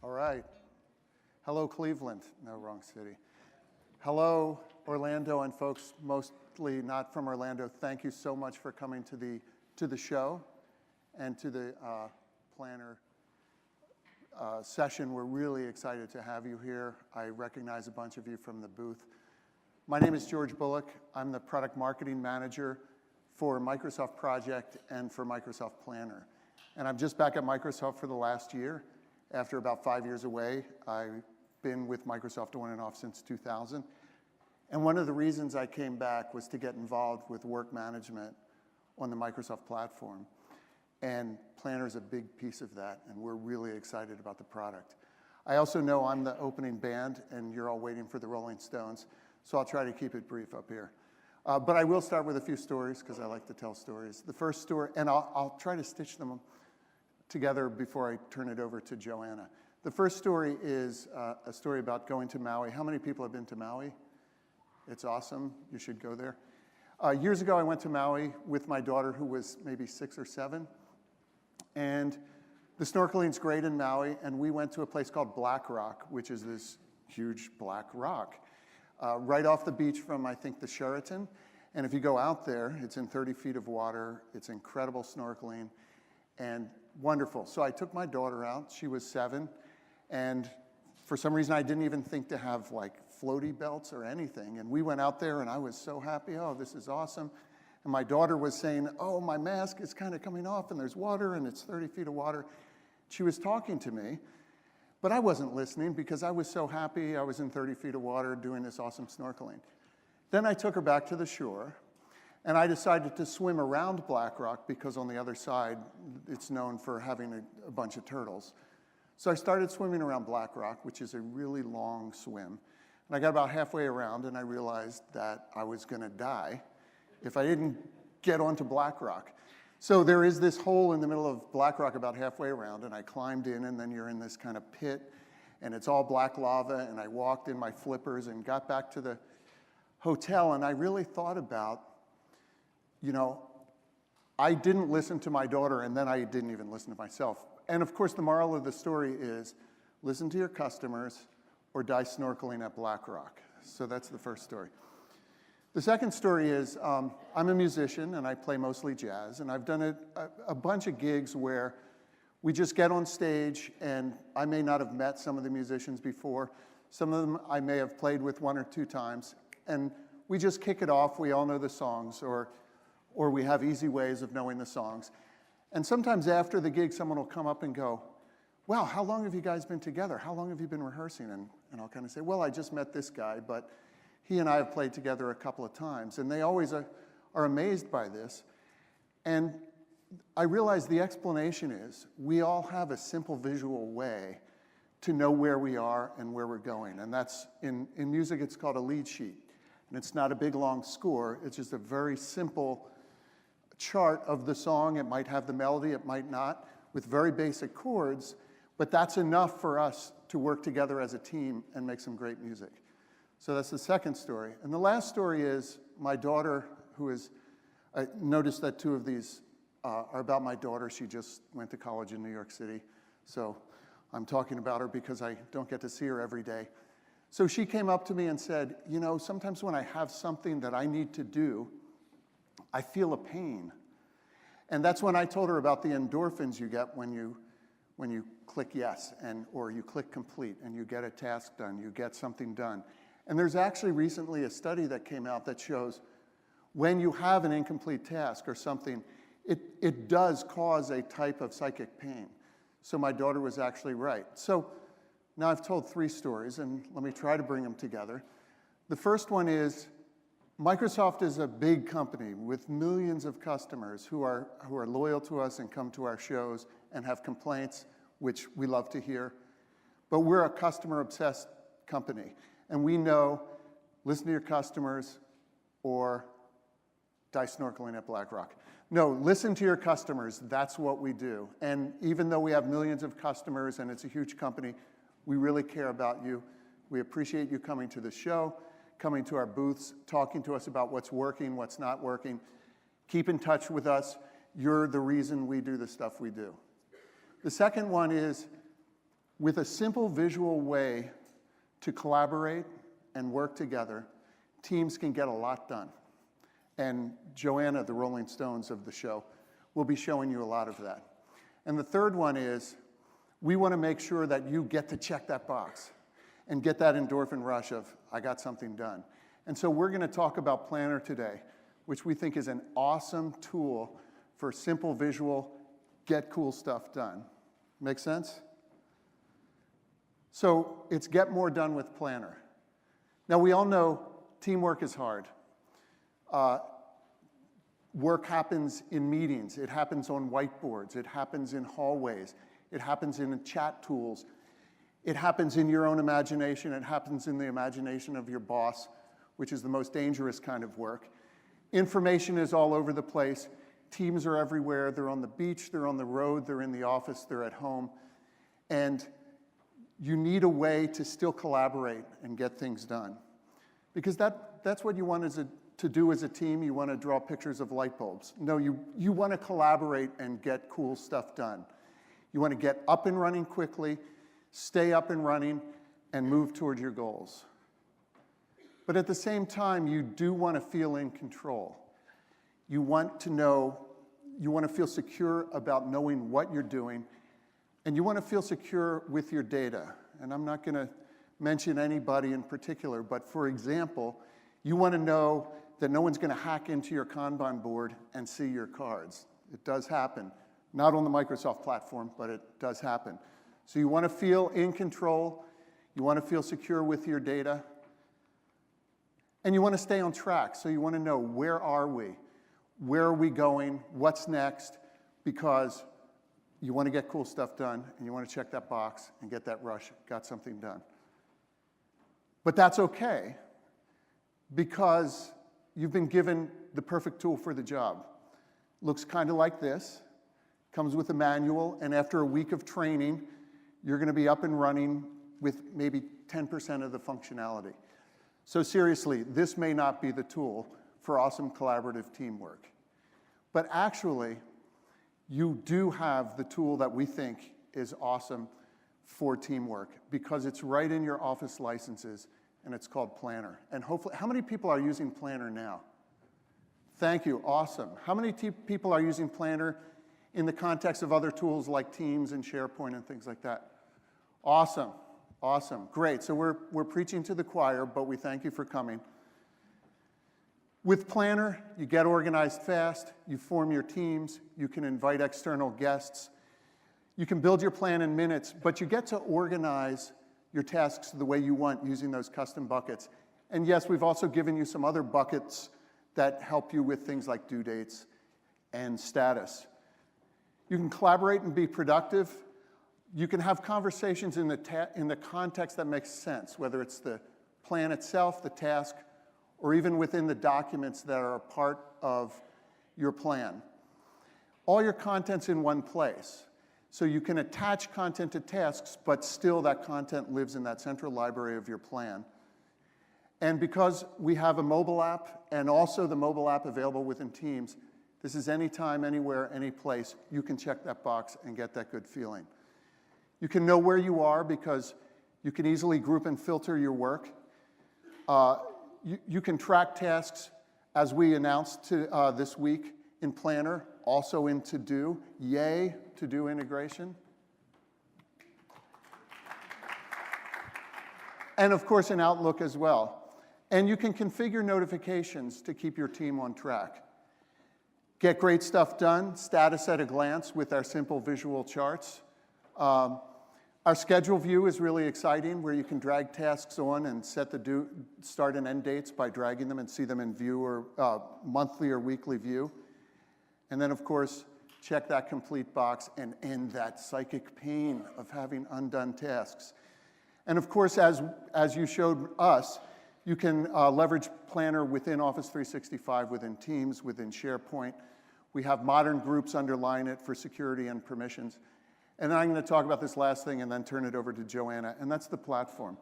All right. Hello, Cleveland. No, wrong city. Hello, Orlando, and folks mostly not from Orlando. Thank you so much for coming to the show and to the planner session. We're really excited to have you here. I recognize a bunch of you from the booth. My name is George Bullock. I'm the product marketing manager for Microsoft Project and for Microsoft Planner. And I'm just back at Microsoft for the last year. After about 5 years away, I've been with Microsoft on and off since 2000. And one of the reasons I came back was to get involved with work management on the Microsoft platform. And Planner is a big piece of that, and we're really excited about the product. I also know I'm the opening band, and you're all waiting for the Rolling Stones, so I'll try to keep it brief up here. But I will start with a few stories, because I like to tell stories. The first story, and I'll try to stitch them together before I turn it over to Joanna. The first story is a story about going to Maui. How many people have been to Maui? It's awesome. You should go there. Years ago, I went to Maui with my daughter, who was maybe 6 or 7. And the snorkeling's great in Maui, and we went to a place called Black Rock, which is this huge black rock, right off the beach from, I think, the Sheraton. And if you go out there, it's in 30 feet of water. It's incredible snorkeling and wonderful. So I took my daughter out. She was 7. And for some reason, I didn't even think to have like floaty belts or anything. And we went out there, and I was so happy. Oh, this is awesome. And my daughter was saying, oh, my mask is kind of coming off, and there's water, and it's 30 feet of water. She was talking to me, but I wasn't listening because I was so happy I was in 30 feet of water doing this awesome snorkeling. Then I took her back to the shore, and I decided to swim around Black Rock because on the other side, it's known for having a bunch of turtles. So I started swimming around Black Rock, which is a really long swim. And I got about halfway around, and I realized that I was going to die if I didn't get onto Black Rock. So there is this hole in the middle of Black Rock about halfway around, and I climbed in, and then you're in this kind of pit, and it's all black lava, and I walked in my flippers and got back to the hotel, and I really thought about, you know, I didn't listen to my daughter, and then I didn't even listen to myself. And of course, the moral of the story is listen to your customers or die snorkeling at Black Rock. So that's the first story. The second story is I'm a musician, and I play mostly jazz, and I've done a bunch of gigs where we just get on stage, and I may not have met some of the musicians before. Some of them I may have played with 1 or 2 times, and we just kick it off. We all know the songs, or we have easy ways of knowing the songs. And sometimes after the gig, someone will come up and go, wow, how long have you guys been together? How long have you been rehearsing? And I'll kind of say, well, I just met this guy, but he and I have played together a couple of times. And they always are amazed by this. And I realize the explanation is we all have a simple visual way to know where we are and where we're going. And that's, in music, it's called a lead sheet. And it's not a big, long score. It's just a very simple chart of the song. It might have the melody, it might not, with very basic chords. But that's enough for us to work together as a team and make some great music. So that's the second story. And the last story is my daughter, who is, I noticed that 2 of these are about my daughter. She just went to college in New York City. So I'm talking about her because I don't get to see her every day. So she came up to me and said, you know, sometimes when I have something that I need to do, I feel a pain. And that's when I told her about the endorphins you get when you click yes, or you click complete, and you get a task done, you get something done. And there's actually recently a study that came out that shows when you have an incomplete task or something, it does cause a type of psychic pain. So my daughter was actually right. So now I've told 3 stories, and let me try to bring them together. The first one is Microsoft is a big company with millions of customers who are loyal to us and come to our shows and have complaints, which we love to hear. But we're a customer-obsessed company. And we know, listen to your customers or die snorkeling at Black Rock. No, listen to your customers. That's what we do. And even though we have millions of customers and it's a huge company, we really care about you. We appreciate you coming to the show, coming to our booths, talking to us about what's working, what's not working. Keep in touch with us. You're the reason we do the stuff we do. The second one is With a simple visual way to collaborate and work together, teams can get a lot done. And Joanna, the Rolling Stones of the show, will be showing you a lot of that. And the third one is, we want to make sure that you get to check that box and get that endorphin rush of, I got something done. And so we're going to talk about Planner today, which we think is an awesome tool for simple visual, get cool stuff done. Make sense? So it's get more done with Planner. Now we all know teamwork is hard. Work happens in meetings. It happens on whiteboards. It happens in hallways. It happens in chat tools. It happens in your own imagination. It happens in the imagination of your boss, which is the most dangerous kind of work. Information is all over the place. Teams are everywhere. They're on the beach. They're on the road. They're in the office. They're at home. And you need a way to still collaborate and get things done. Because that's what you want to do as a team. You want to draw pictures of light bulbs. No, you want to collaborate and get cool stuff done. You want to get up and running quickly, stay up and running, and move towards your goals. But at the same time, you do want to feel in control. You want to feel secure about knowing what you're doing, and you want to feel secure with your data. And I'm not going to mention anybody in particular, but for example, you want to know that no one's going to hack into your Kanban board and see your cards. It does happen. Not on the Microsoft platform, but it does happen. So you want to feel in control. You want to feel secure with your data. And you want to stay on track. So you want to know, where are we? Where are we going? What's next? Because you want to get cool stuff done, and you want to check that box and get that rush, got something done. But that's okay, because you've been given the perfect tool for the job. Looks kind of like this. Comes with a manual, and after a week of training, you're going to be up and running with maybe 10% of the functionality. So seriously, this may not be the tool for awesome collaborative teamwork. But actually, you do have the tool that we think is awesome for teamwork, because it's right in your Office licenses, and it's called Planner. And hopefully, how many people are using Planner now? Thank you, awesome. How many people are using Planner in the context of other tools like Teams and SharePoint and things like that? Awesome, awesome, great. So we're preaching to the choir, but we thank you for coming. With Planner, you get organized fast, you form your teams, you can invite external guests, you can build your plan in minutes, but you get to organize your tasks the way you want using those custom buckets. And yes, we've also given you some other buckets that help you with things like due dates and status. You can collaborate and be productive. You can have conversations in the context that makes sense, whether it's the plan itself, the task, or even within the documents that are a part of your plan. All your content's in one place. So you can attach content to tasks, but still that content lives in that central library of your plan. And because we have a mobile app and also the mobile app available within Teams, this is anytime, anywhere, any place. You can check that box and get that good feeling. You can know where you are because you can easily group and filter your work. You can track tasks, as we announced this week, in Planner, also in To Do. Yay, To Do integration. And of course in Outlook as well. And you can configure notifications to keep your team on track. Get great stuff done, status at a glance with our simple visual charts. Our schedule view is really exciting, where you can drag tasks on and set the start and end dates by dragging them and see them in view or monthly or weekly view. And then, of course, check that complete box and end that psychic pain of having undone tasks. And of course, as you showed us, you can leverage Planner within Office 365, within Teams, within SharePoint. We have modern groups underlying it for security and permissions. And I'm going to talk about this last thing and then turn it over to Joanna, and that's the platform.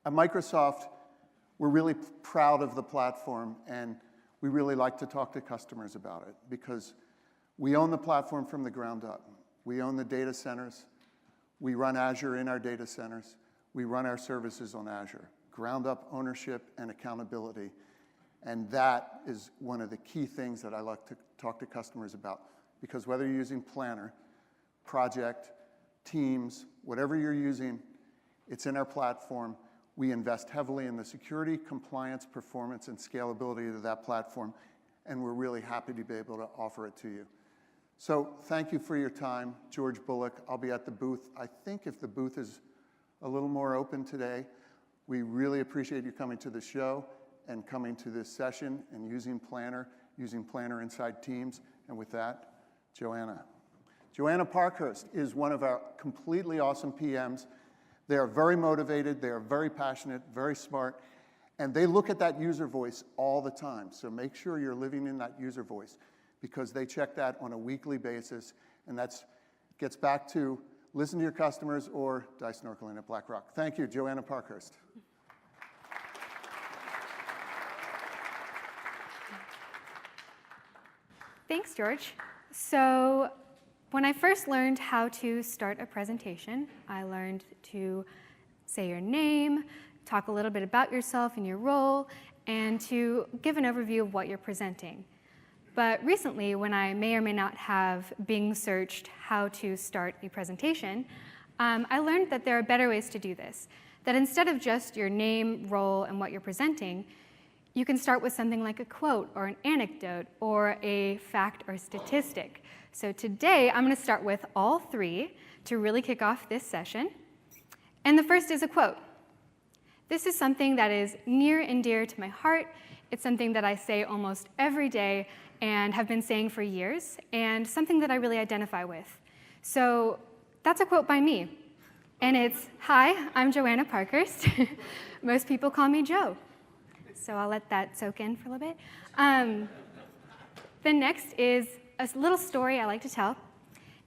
At Microsoft, we're really proud of the platform, and we really like to talk to customers about it because we own the platform from the ground up. We own the data centers. We run Azure in our data centers. We run our services on Azure. Ground up ownership and accountability. And that is one of the key things that I like to talk to customers about. Because whether you're using Planner, Project, Teams, whatever you're using, it's in our platform. We invest heavily in the security, compliance, performance, and scalability of that platform. And we're really happy to be able to offer it to you. So thank you for your time. George Bullock. I'll be at the booth. I think if the booth is a little more open today, we really appreciate you coming to the show and coming to this session and using Planner inside Teams. And with that, Joanna. Joanna Parkhurst is one of our completely awesome PMs. They are very motivated, they are very passionate, very smart, and they look at that user voice all the time. So make sure you're living in that user voice because they check that on a weekly basis, and that gets back to listen to your customers or die snorkeling at Black Rock. Thank you, Joanna Parkhurst. Thanks, George. So when I first learned how to start a presentation, I learned to say your name, talk a little bit about yourself and your role, and to give an overview of what you're presenting. But recently, when I may or may not have Bing searched how to start a presentation, I learned that there are better ways to do this. That instead of just your name, role, and what you're presenting, you can start with something like a quote or an anecdote or a fact or statistic. So today, I'm going to start with all three to really kick off this session. And the first is a quote. This is something that is near and dear to my heart. It's something that I say almost every day and have been saying for years, and something that I really identify with. So that's a quote by me. And it's, "Hi, I'm Joanna Parkhurst." Most people call me Jo. So I'll let that soak in for a little bit. The next is a little story I like to tell.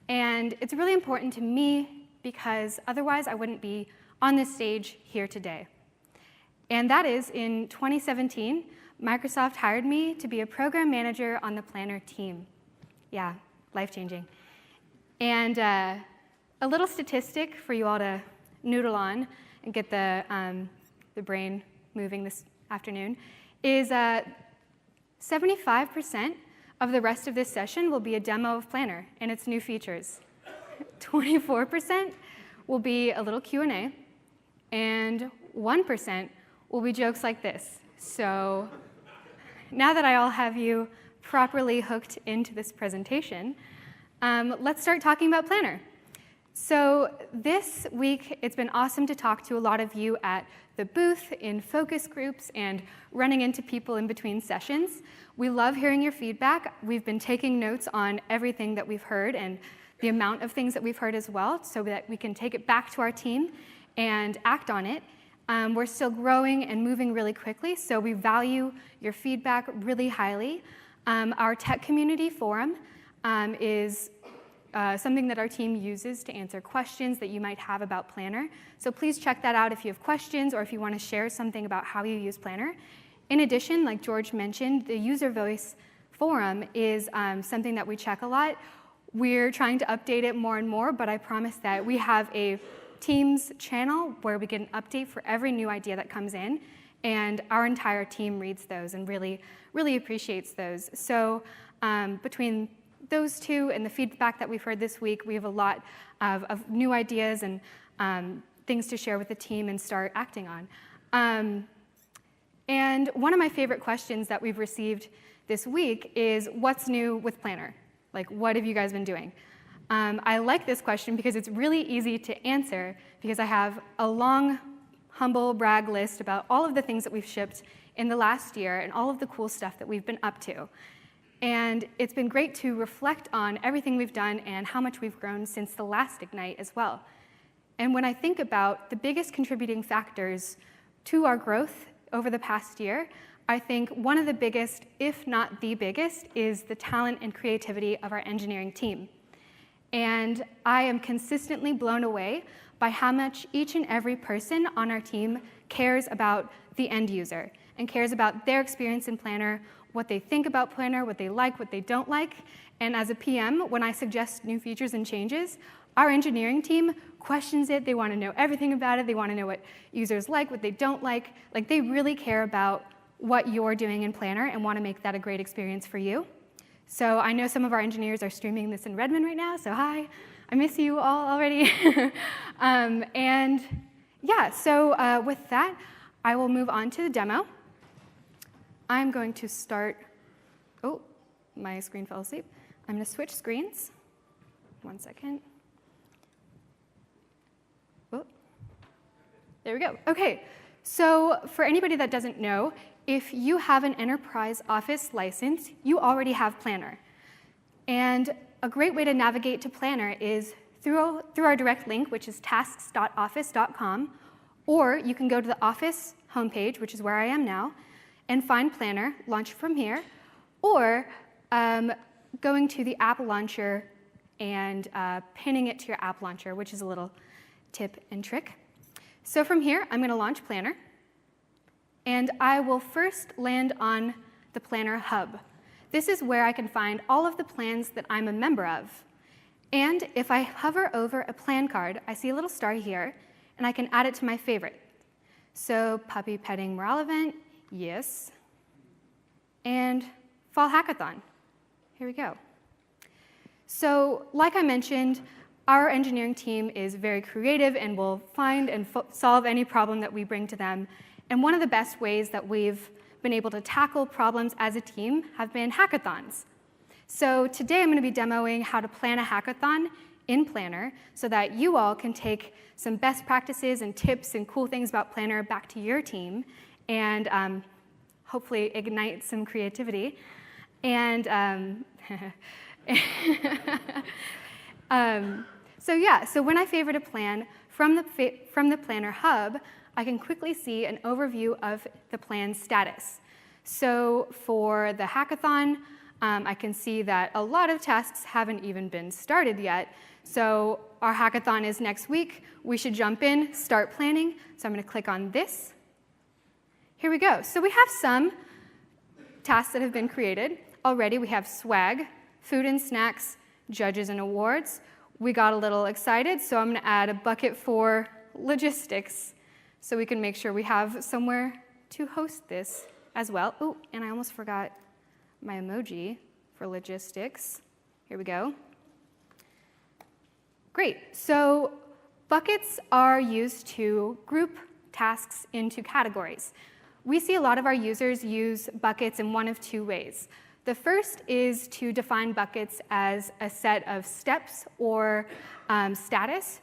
And it's really important to me because otherwise I wouldn't be on this stage here today. And that is, in 2017, Microsoft hired me to be a program manager on the Planner team. Yeah, life-changing. And a little statistic for you all to noodle on and get the brain moving this afternoon is 75% of the rest of this session will be a demo of Planner and its new features. 24% will be a little Q&A, and 1% will be jokes like this. So now that I'll have you properly hooked into this presentation, let's start talking about Planner. So this week, it's been awesome to talk to a lot of you at the booth, in focus groups, and running into people in between sessions. We love hearing your feedback. We've been taking notes on everything that we've heard and the amount of things that we've heard as well, so that we can take it back to our team and act on it. We're still growing and moving really quickly, so we value your feedback really highly. Our tech community forum is something that our team uses to answer questions that you might have about Planner. So please check that out if you have questions or if you want to share something about how you use Planner. In addition, like George mentioned, the user voice forum is something that we check a lot. We're trying to update it more and more, but I promise that we have a Teams channel where we get an update for every new idea that comes in, and our entire team reads those and really, really appreciates those. So between those two and the feedback that we've heard this week, we have a lot of new ideas and things to share with the team and start acting on. And one of my favorite questions that we've received this week is, what's new with Planner? Like, what have you guys been doing? I like this question because it's really easy to answer because I have a long, humble brag list about all of the things that we've shipped in the last year and all of the cool stuff that we've been up to. And it's been great to reflect on everything we've done and how much we've grown since the last Ignite as well. And when I think about the biggest contributing factors to our growth over the past year, I think one of the biggest, if not the biggest, is the talent and creativity of our engineering team. And I am consistently blown away by how much each and every person on our team cares about the end user and cares about their experience in Planner, what they think about Planner, what they like, what they don't like. And as a PM, when I suggest new features and changes, our engineering team questions it. They want to know everything about it. They want to know what users like, what they don't like. Like, they really care about what you're doing in Planner and want to make that a great experience for you. So I know some of our engineers are streaming this in Redmond right now, so hi. I miss you all already. And yeah, so with that, I will move on to the demo. I'm going to start, oh, my screen fell asleep. I'm going to switch screens. 1 second. Oh, there we go. OK, so for anybody that doesn't know, if you have an enterprise Office license, you already have Planner. And a great way to navigate to Planner is through our direct link, which is tasks.office.com, or you can go to the Office homepage, which is where I am now, and find Planner, launch from here, or going to the app launcher and pinning it to your app launcher, which is a little tip and trick. So from here, I'm going to launch Planner. And I will first land on the Planner Hub. This is where I can find all of the plans that I'm a member of. And if I hover over a plan card, I see a little star here, and I can add it to my favorite. So puppy petting morale event, yes. And fall hackathon, here we go. So like I mentioned, our engineering team is very creative and will find and solve any problem that we bring to them. And one of the best ways that we've been able to tackle problems as a team have been hackathons. So today I'm going to be demoing how to plan a hackathon in Planner so that you all can take some best practices and tips and cool things about Planner back to your team and hopefully ignite some creativity. And so when I favorite a plan from the Planner Hub, I can quickly see an overview of the plan's status. So for the hackathon, I can see that a lot of tasks haven't even been started yet. So our hackathon is next week. We should jump in, start planning. So I'm going to click on this. Here we go. So we have some tasks that have been created already. We have swag, food and snacks, judges and awards. We got a little excited, so I'm going to add a bucket for logistics so we can make sure we have somewhere to host this as well. Oh, and I almost forgot my emoji for logistics. Here we go. Great. So buckets are used to group tasks into categories. We see a lot of our users use buckets in one of two ways. The first is to define buckets as a set of steps or status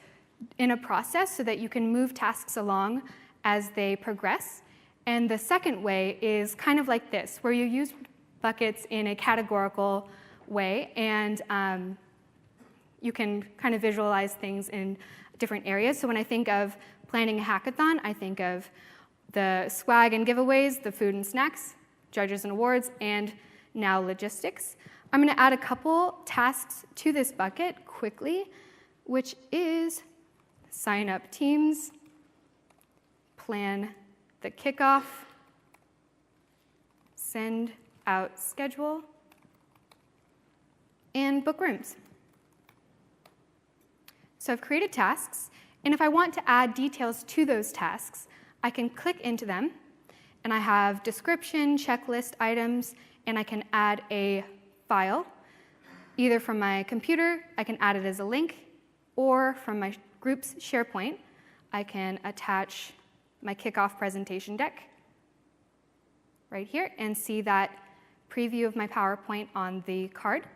in a process so that you can move tasks along as they progress. And the second way is kind of like this, where you use buckets in a categorical way, and you can kind of visualize things in different areas. So when I think of planning a hackathon, I think of the swag and giveaways, the food and snacks, judges and awards, and now logistics. I'm going to add a couple tasks to this bucket quickly, which is sign up teams, plan the kickoff, send out schedule, and book rooms. So I've created tasks, and if I want to add details to those tasks, I can click into them, and I have description, checklist items, and I can add a file, either from my computer, I can add it as a link, or from my group's SharePoint, I can attach my kickoff presentation deck right here and see that preview of my PowerPoint on the card.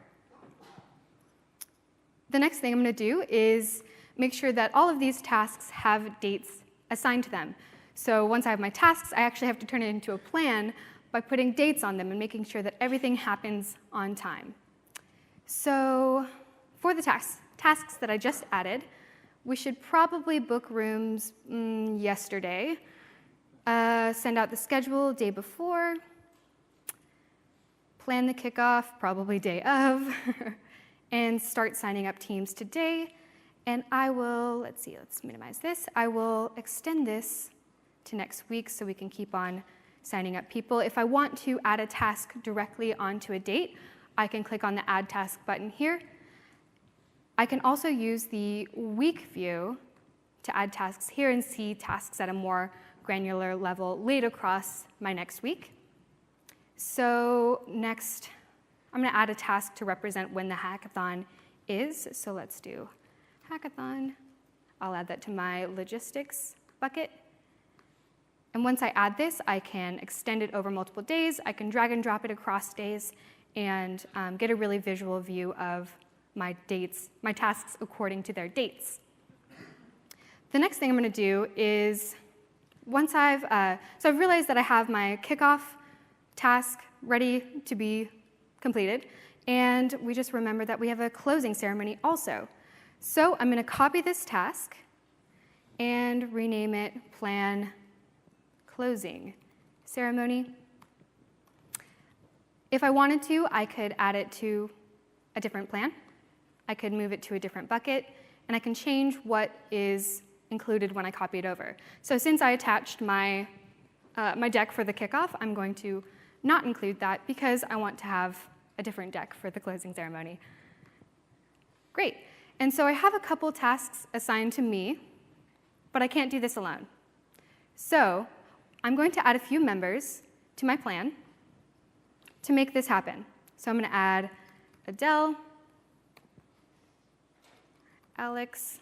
The next thing I'm going to do is make sure that all of these tasks have dates assigned to them. So once I have my tasks, I actually have to turn it into a plan by putting dates on them and making sure that everything happens on time. So for the tasks that I just added, we should probably book rooms yesterday, send out the schedule day before, plan the kickoff probably day of, and start signing up teams today. And I will, let's minimize this. I will extend this to next week so we can keep on signing up people. If I want to add a task directly onto a date, I can click on the Add Task button here. I can also use the week view to add tasks here and see tasks at a more granular level laid across my next week. So next, I'm going to add a task to represent when the hackathon is. So let's do hackathon. I'll add that to my logistics bucket. And once I add this, I can extend it over multiple days. I can drag and drop it across days and get a really visual view of my dates, my tasks according to their dates. The next thing I'm going to do is, once I've realized that I have my kickoff task ready to be completed, and we just remember that we have a closing ceremony also. So I'm going to copy this task and rename it Plan Closing Ceremony. If I wanted to, I could add it to a different plan. I could move it to a different bucket, and I can change what is included when I copy it over. So since I attached my deck for the kickoff, I'm going to not include that because I want to have a different deck for the closing ceremony. Great. And so I have a couple tasks assigned to me, but I can't do this alone. So I'm going to add a few members to my plan to make this happen. So I'm going to add Adele, Alex,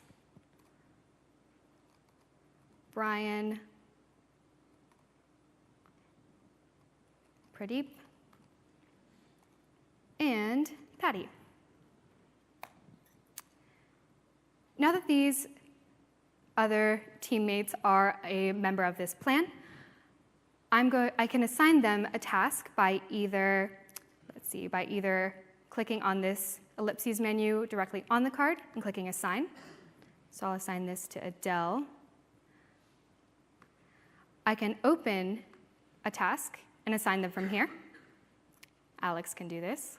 Brian, Pradeep, and Patty. Now that these other teammates are a member of this plan, I can assign them a task by either clicking on this ellipses menu directly on the card and clicking Assign. So I'll assign this to Adele. I can open a task and assign them from here. Alex can do this.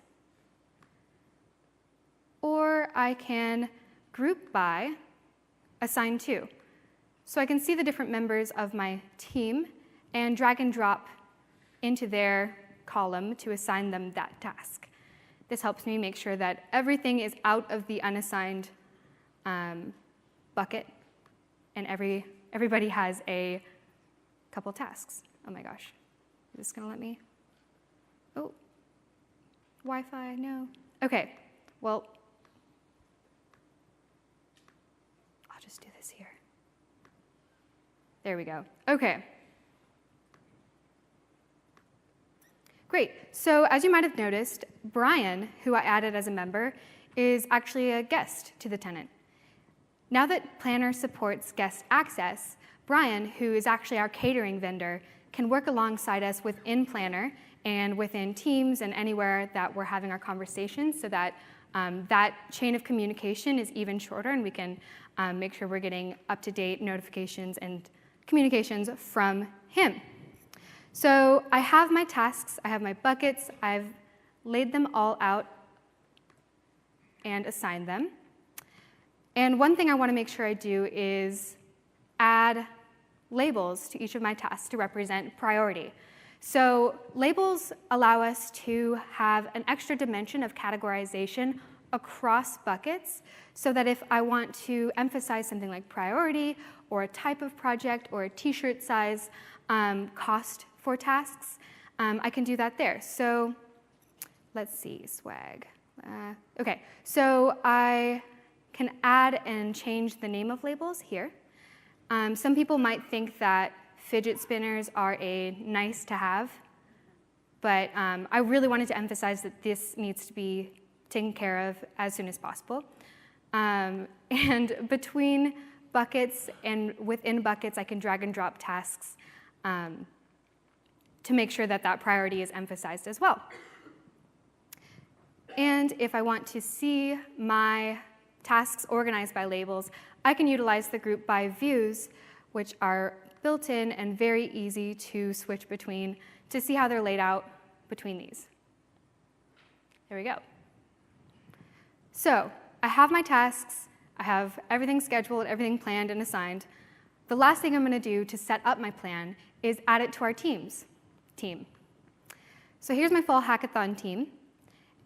Or I can group by Assign To. So I can see the different members of my team and drag and drop into their column to assign them that task. This helps me make sure that everything is out of the unassigned bucket and everybody has a couple tasks. Oh my gosh, is this gonna let me? Oh, Wi-Fi, no. Okay, well, I'll just do this here. There we go, okay. Great, so as you might have noticed, Brian, who I added as a member, is actually a guest to the tenant. Now that Planner supports guest access, Brian, who is actually our catering vendor, can work alongside us within Planner and within Teams and anywhere that we're having our conversations so that that chain of communication is even shorter and we can make sure we're getting up-to-date notifications and communications from him. So I have my tasks, I have my buckets, I've laid them all out and assigned them. And one thing I want to make sure I do is add labels to each of my tasks to represent priority. So labels allow us to have an extra dimension of categorization across buckets so that if I want to emphasize something like priority or a type of project or a t-shirt size cost for tasks, I can do that there. So let's see, swag. Okay, so I can add and change the name of labels here. Some people might think that fidget spinners are a nice to have, but I really wanted to emphasize that this needs to be taken care of as soon as possible. And between buckets and within buckets, I can drag and drop tasks to make sure that that priority is emphasized as well. And if I want to see my tasks organized by labels, I can utilize the group by views, which are built in and very easy to switch between to see how they're laid out between these. There we go. So I have my tasks, I have everything scheduled, everything planned and assigned. The last thing I'm going to do to set up my plan is add it to our team. So here's my fall hackathon team.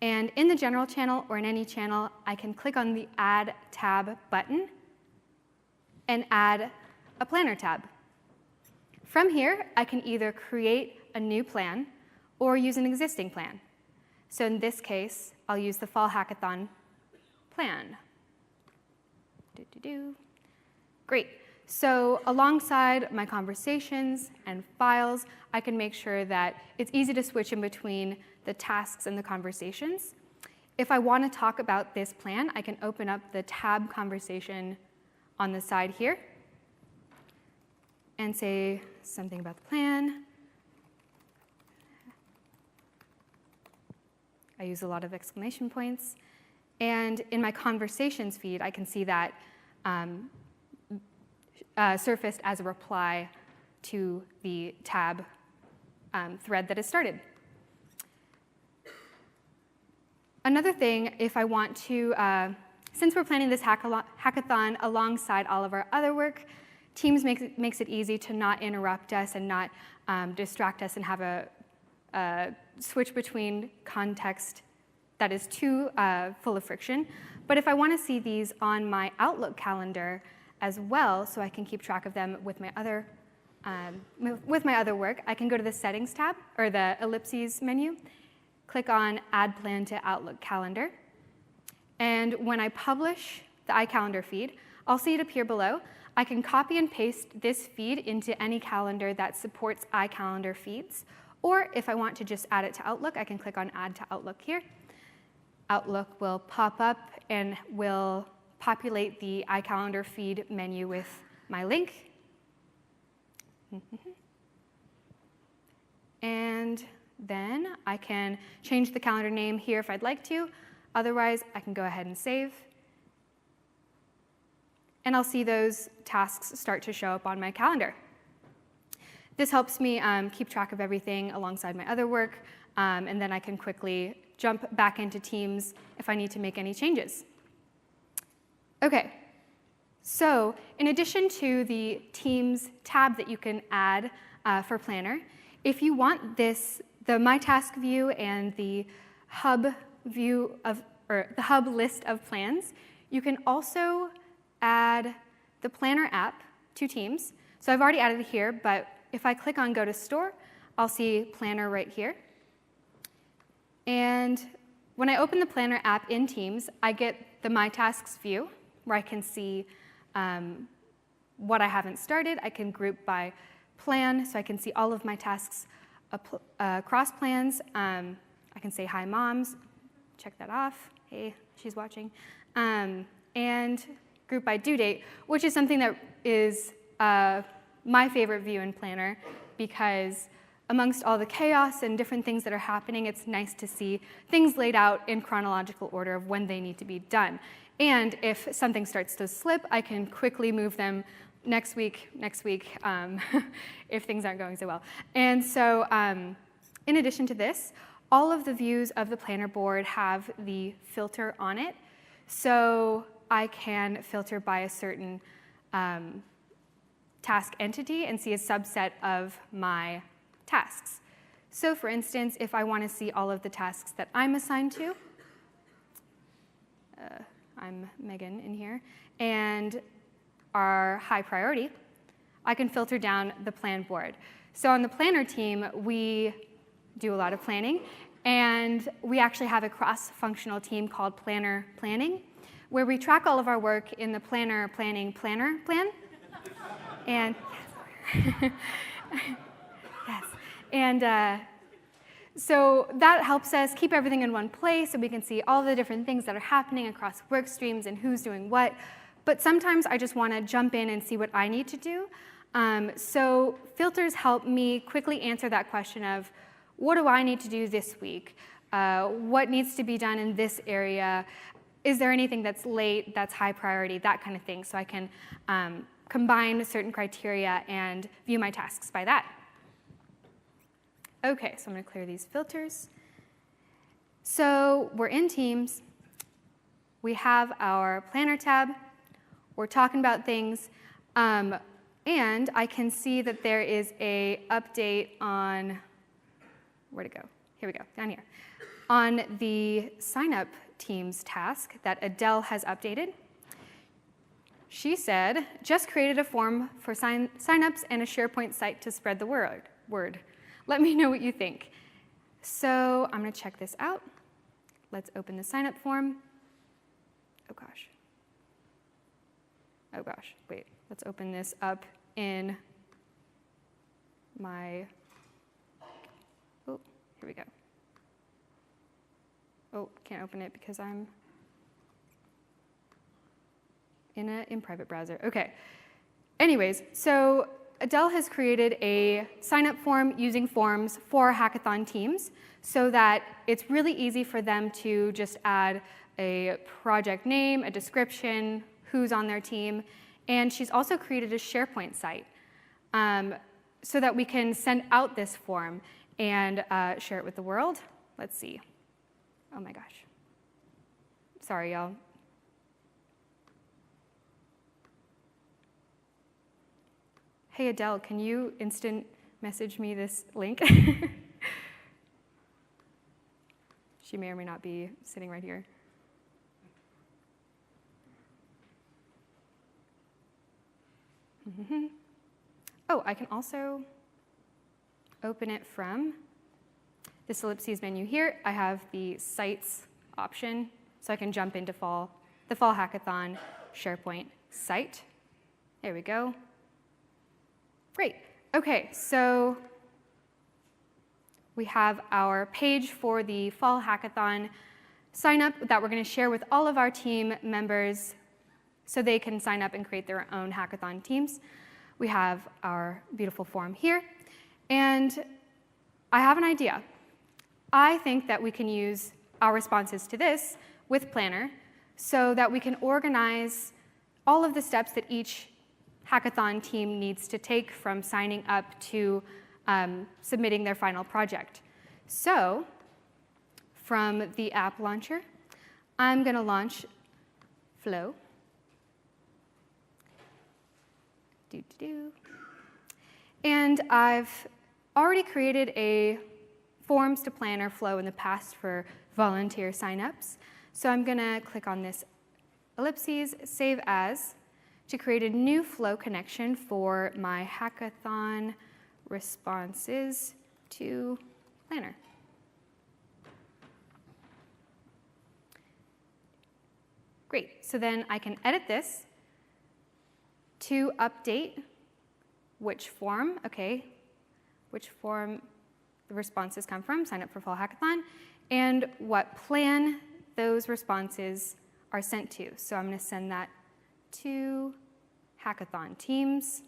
And in the general channel or in any channel, I can click on the Add Tab button and add a planner tab. From here, I can either create a new plan or use an existing plan. So in this case, I'll use the Fall Hackathon plan. Great. So alongside my conversations and files, I can make sure that it's easy to switch in between the tasks and the conversations. If I want to talk about this plan, I can open up the tab conversation on the side here and say something about the plan. I use a lot of exclamation points. And in my conversations feed, I can see that surfaced as a reply to the tab thread that is started. Another thing, if I want to, since we're planning this hackathon alongside all of our other work, Teams makes it easy to not interrupt us and not distract us and have a switch between context that is too full of friction. But if I want to see these on my Outlook calendar as well, so I can keep track of them with my other work, I can go to the Settings tab, or the ellipses menu, click on Add Plan to Outlook Calendar. And when I publish the iCalendar feed, I'll see it appear below. I can copy and paste this feed into any calendar that supports iCalendar feeds. Or if I want to just add it to Outlook, I can click on Add to Outlook here. Outlook will pop up and will populate the iCalendar feed menu with my link. And then I can change the calendar name here if I'd like to. Otherwise, I can go ahead and save. And I'll see those tasks start to show up on my calendar. This helps me keep track of everything alongside my other work, and then I can quickly jump back into Teams if I need to make any changes. OK, so in addition to the Teams tab that you can add for Planner, if you want the My Task view and the hub view of, or the hub list of plans, you can also add the Planner app to Teams. So I've already added it here, but if I click on Go to Store, I'll see Planner right here. And when I open the Planner app in Teams, I get the My Tasks view, where I can see what I haven't started. I can group by plan, so I can see all of my tasks across plans. I can say, hi, moms. Check that off. Hey, she's watching. And group by due date, which is something that is my favorite view in Planner, because amongst all the chaos and different things that are happening, it's nice to see things laid out in chronological order of when they need to be done. And if something starts to slip, I can quickly move them next week, if things aren't going so well. And so in addition to this, all of the views of the Planner board have the filter on it. So I can filter by a certain task entity and see a subset of my tasks. So for instance, if I want to see all of the tasks that I'm assigned to, I'm Megan in here, and are high priority, I can filter down the plan board. So on the Planner team, we do a lot of planning, and we actually have a cross-functional team called Planner Planning, where we track all of our work in the Planner Planning Planner plan. And yes, and so that helps us keep everything in one place so we can see all the different things that are happening across work streams and who's doing what. But sometimes I just want to jump in and see what I need to do. So filters help me quickly answer that question of, what do I need to do this week? What needs to be done in this area? Is there anything that's late, that's high priority, that kind of thing, so I can combine certain criteria and view my tasks by that. OK, so I'm going to clear these filters. So we're in Teams. We have our Planner tab. We're talking about things. And I can see that there is an update on, where'd it go? Here we go, down here. on the sign-up teams task that Adele has updated. She said, just created a form for sign-ups and a SharePoint site to spread the word. Let me know what you think. So I'm going to check this out. Let's open the sign-up form. Oh gosh. Oh gosh, wait. Let's open this up in my, oh, here we go. Oh, can't open it because I'm in private browser. Okay. Anyways, so Adele has created a sign-up form using forms for hackathon teams so that it's really easy for them to just add a project name, a description, who's on their team, and she's also created a SharePoint site so that we can send out this form and share it with the world. Let's see. Oh my gosh. Sorry, y'all. Hey, Adele, can you instant message me this link? She may or may not be sitting right here. Oh, I can also open it from this ellipses menu here. I have the sites option, so I can jump into the Fall Hackathon SharePoint site. There we go. Great. Okay, so we have our page for the Fall Hackathon sign up that we're going to share with all of our team members so they can sign up and create their own hackathon teams. We have our beautiful form here, and I have an idea. I think that we can use our responses to this with Planner so that we can organize all of the steps that each hackathon team needs to take from signing up to submitting their final project. So from the app launcher, I'm going to launch Flow. And I've already created a Forms to Planner flow in the past for volunteer signups. So I'm going to click on this ellipses, Save As, to create a new flow connection for my hackathon responses to Planner. Great, so then I can edit this to update which form the responses come from, sign up for Fall Hackathon, and what plan those responses are sent to. So I'm going to send that to hackathon teams.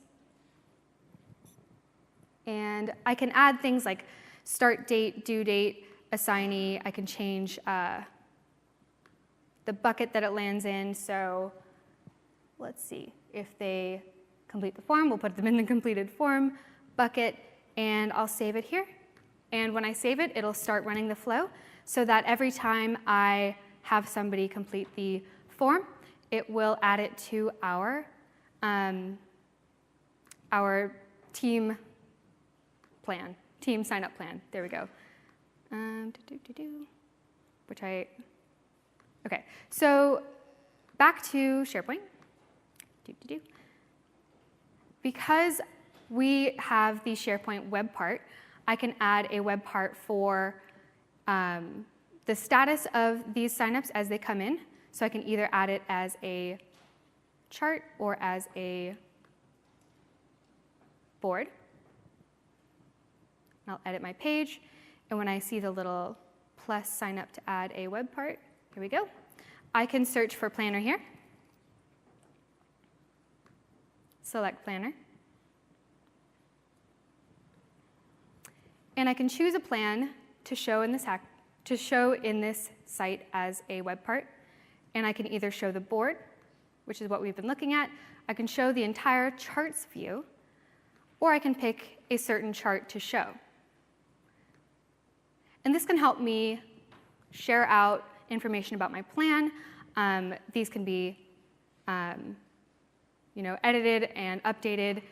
And I can add things like start date, due date, assignee. I can change the bucket that it lands in. So let's see. If they complete the form, we'll put them in the completed form bucket, and I'll save it here. And when I save it, it'll start running the flow so that every time I have somebody complete the form, it will add it to our team plan, team sign-up plan. There we go. Okay, so back to SharePoint. Because we have the SharePoint web part, I can add a web part for the status of these signups as they come in. So I can either add it as a chart or as a board. I'll edit my page, and when I see the little plus sign up to add a web part, here we go. I can search for Planner here. Select Planner. And I can choose a plan to show in this site as a web part. And I can either show the board, which is what we've been looking at. I can show the entire charts view, or I can pick a certain chart to show. And this can help me share out information about my plan. These can be edited and updated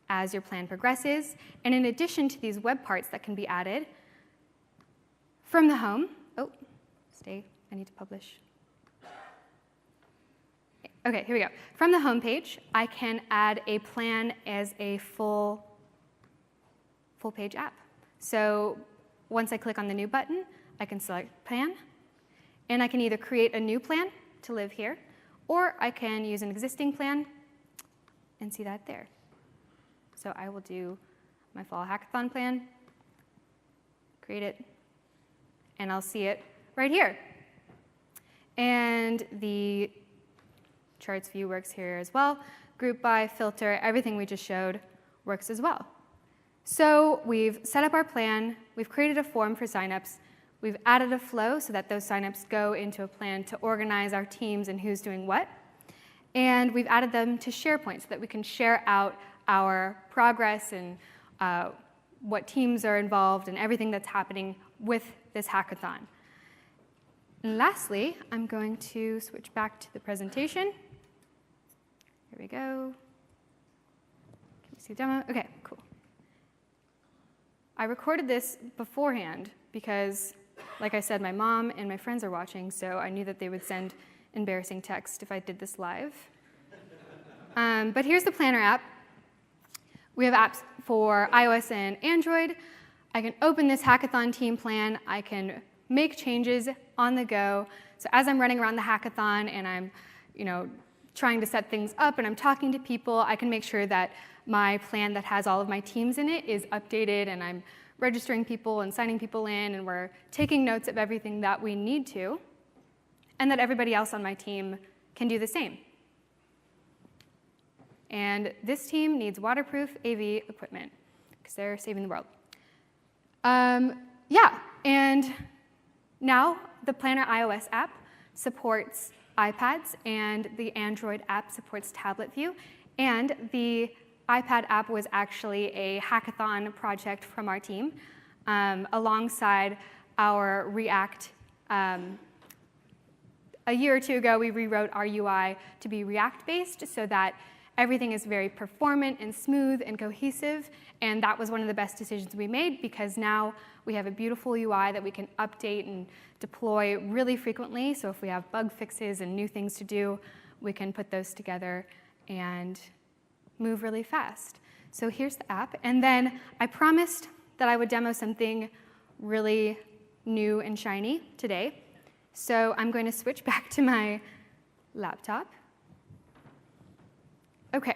as your plan progresses. And in addition to these web parts that can be added, from the home, Oh, stay, I need to publish. Okay, here we go. From the home page, I can add a plan as a full page app. So once I click on the new button, I can select plan, and I can either create a new plan to live here, or I can use an existing plan and see that there. So I will do my fall hackathon plan, create it, and I'll see it right here. And the charts view works here as well. Group by, filter, everything we just showed works as well. So we've set up our plan, we've created a form for signups, we've added a flow so that those signups go into a plan to organize our teams and who's doing what. And we've added them to SharePoint so that we can share out our progress and what teams are involved and everything that's happening with this hackathon. And lastly, I'm going to switch back to the presentation. Here we go. Can you see the demo? OK, cool. I recorded this beforehand because, like I said, my mom and my friends are watching, so I knew that they would send embarrassing text if I did this live. But here's the Planner app. We have apps for iOS and Android. I can open this hackathon team plan. I can make changes on the go. So as I'm running around the hackathon and I'm trying to set things up and I'm talking to people, I can make sure that my plan that has all of my teams in it is updated, and I'm registering people and signing people in, and we're taking notes of everything that we need to, and that everybody else on my team can do the same. And this team needs waterproof AV equipment because they're saving the world. Yeah, and now the Planner iOS app supports iPads, and the Android app supports tablet view, and the iPad app was actually a hackathon project from our team alongside our React. A year or two ago, we rewrote our UI to be React-based so that everything is very performant and smooth and cohesive, and that was one of the best decisions we made because now we have a beautiful UI that we can update and deploy really frequently. So if we have bug fixes and new things to do, we can put those together and move really fast. So here's the app. And then I promised that I would demo something really new and shiny today. So I'm going to switch back to my laptop. OK.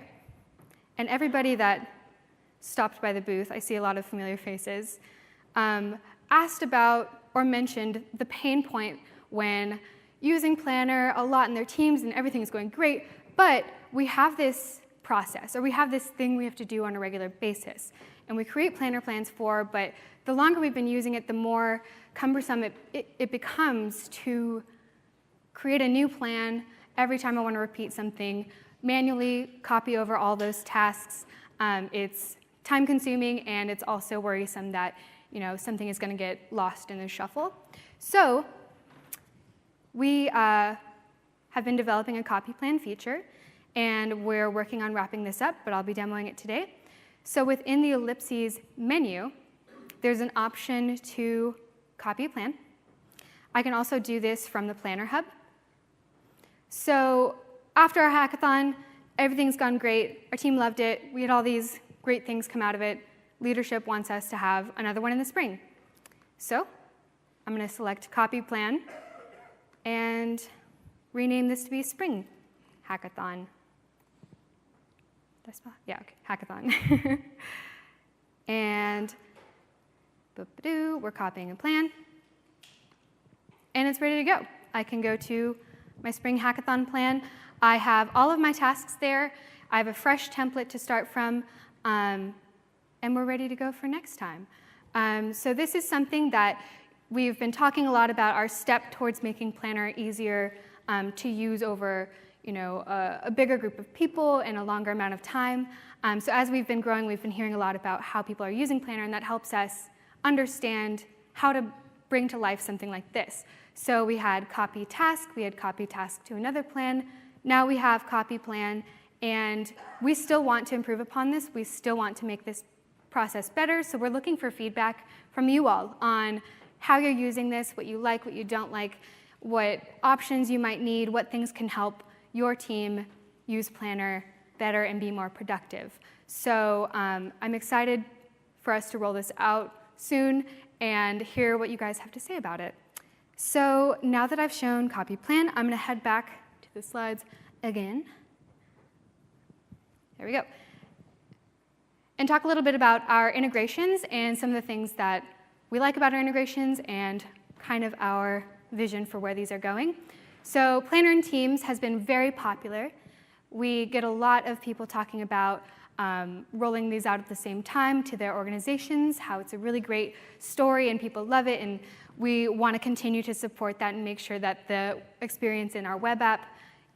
And everybody that stopped by the booth, I see a lot of familiar faces, asked about or mentioned the pain point when using Planner a lot in their teams and everything is going great, but we have this process, or we have this thing we have to do on a regular basis. And we create Planner plans for, but the longer we've been using it, the more cumbersome it becomes to create a new plan every time I want to repeat something, manually copy over all those tasks. It's time-consuming, and it's also worrisome that something is going to get lost in the shuffle. So we have been developing a copy plan feature, and we're working on wrapping this up, but I'll be demoing it today. So within the ellipses menu, there's an option to copy a plan. I can also do this from the Planner Hub. So after our hackathon, everything's gone great. Our team loved it. We had all these great things come out of it. Leadership wants us to have another one in the spring. So I'm going to select Copy Plan and rename this to be Spring Hackathon. Did I spell? Yeah, okay, hackathon. And we're copying a plan. And it's ready to go. I can go to my Spring Hackathon plan. I have all of my tasks there. I have a fresh template to start from. And we're ready to go for next time. So this is something that we've been talking a lot about, our step towards making Planner easier to use over a bigger group of people in a longer amount of time. So as we've been growing, we've been hearing a lot about how people are using Planner, and that helps us understand how to bring to life something like this. So we had copy task, we had copy task to another plan. Now we have copy plan, and we still want to improve upon this. We still want to make this process better, so we're looking for feedback from you all on how you're using this, what you like, what you don't like, what options you might need, what things can help your team use Planner better and be more productive. So I'm excited for us to roll this out soon and hear what you guys have to say about it. So now that I've shown copy plan, I'm going to head back to the slides again. There we go. And talk a little bit about our integrations and some of the things that we like about our integrations and kind of our vision for where these are going. So Planner in Teams has been very popular. We get a lot of people talking about rolling these out at the same time to their organizations, how it's a really great story and people love it, and we want to continue to support that and make sure that the experience in our web app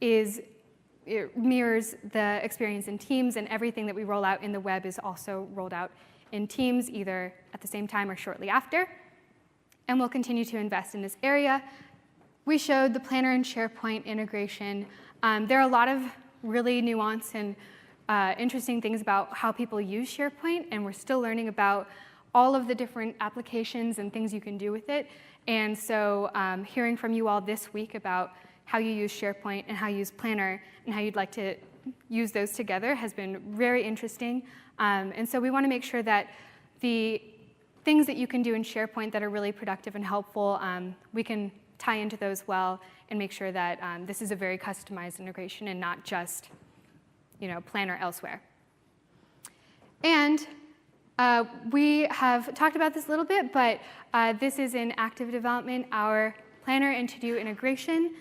it mirrors the experience in Teams, and everything that we roll out in the web is also rolled out in Teams, either at the same time or shortly after. And we'll continue to invest in this area. We showed the Planner and SharePoint integration. There are a lot of really nuanced and interesting things about how people use SharePoint, and we're still learning about all of the different applications and things you can do with it. And so hearing from you all this week about how you use SharePoint and how you use Planner and how you'd like to use those together has been very interesting. And so we want to make sure that the things that you can do in SharePoint that are really productive and helpful, we can tie into those well and make sure that this is a very customized integration and not just Planner elsewhere. And we have talked about this a little bit, but this is in active development, our Planner and To-Do integration.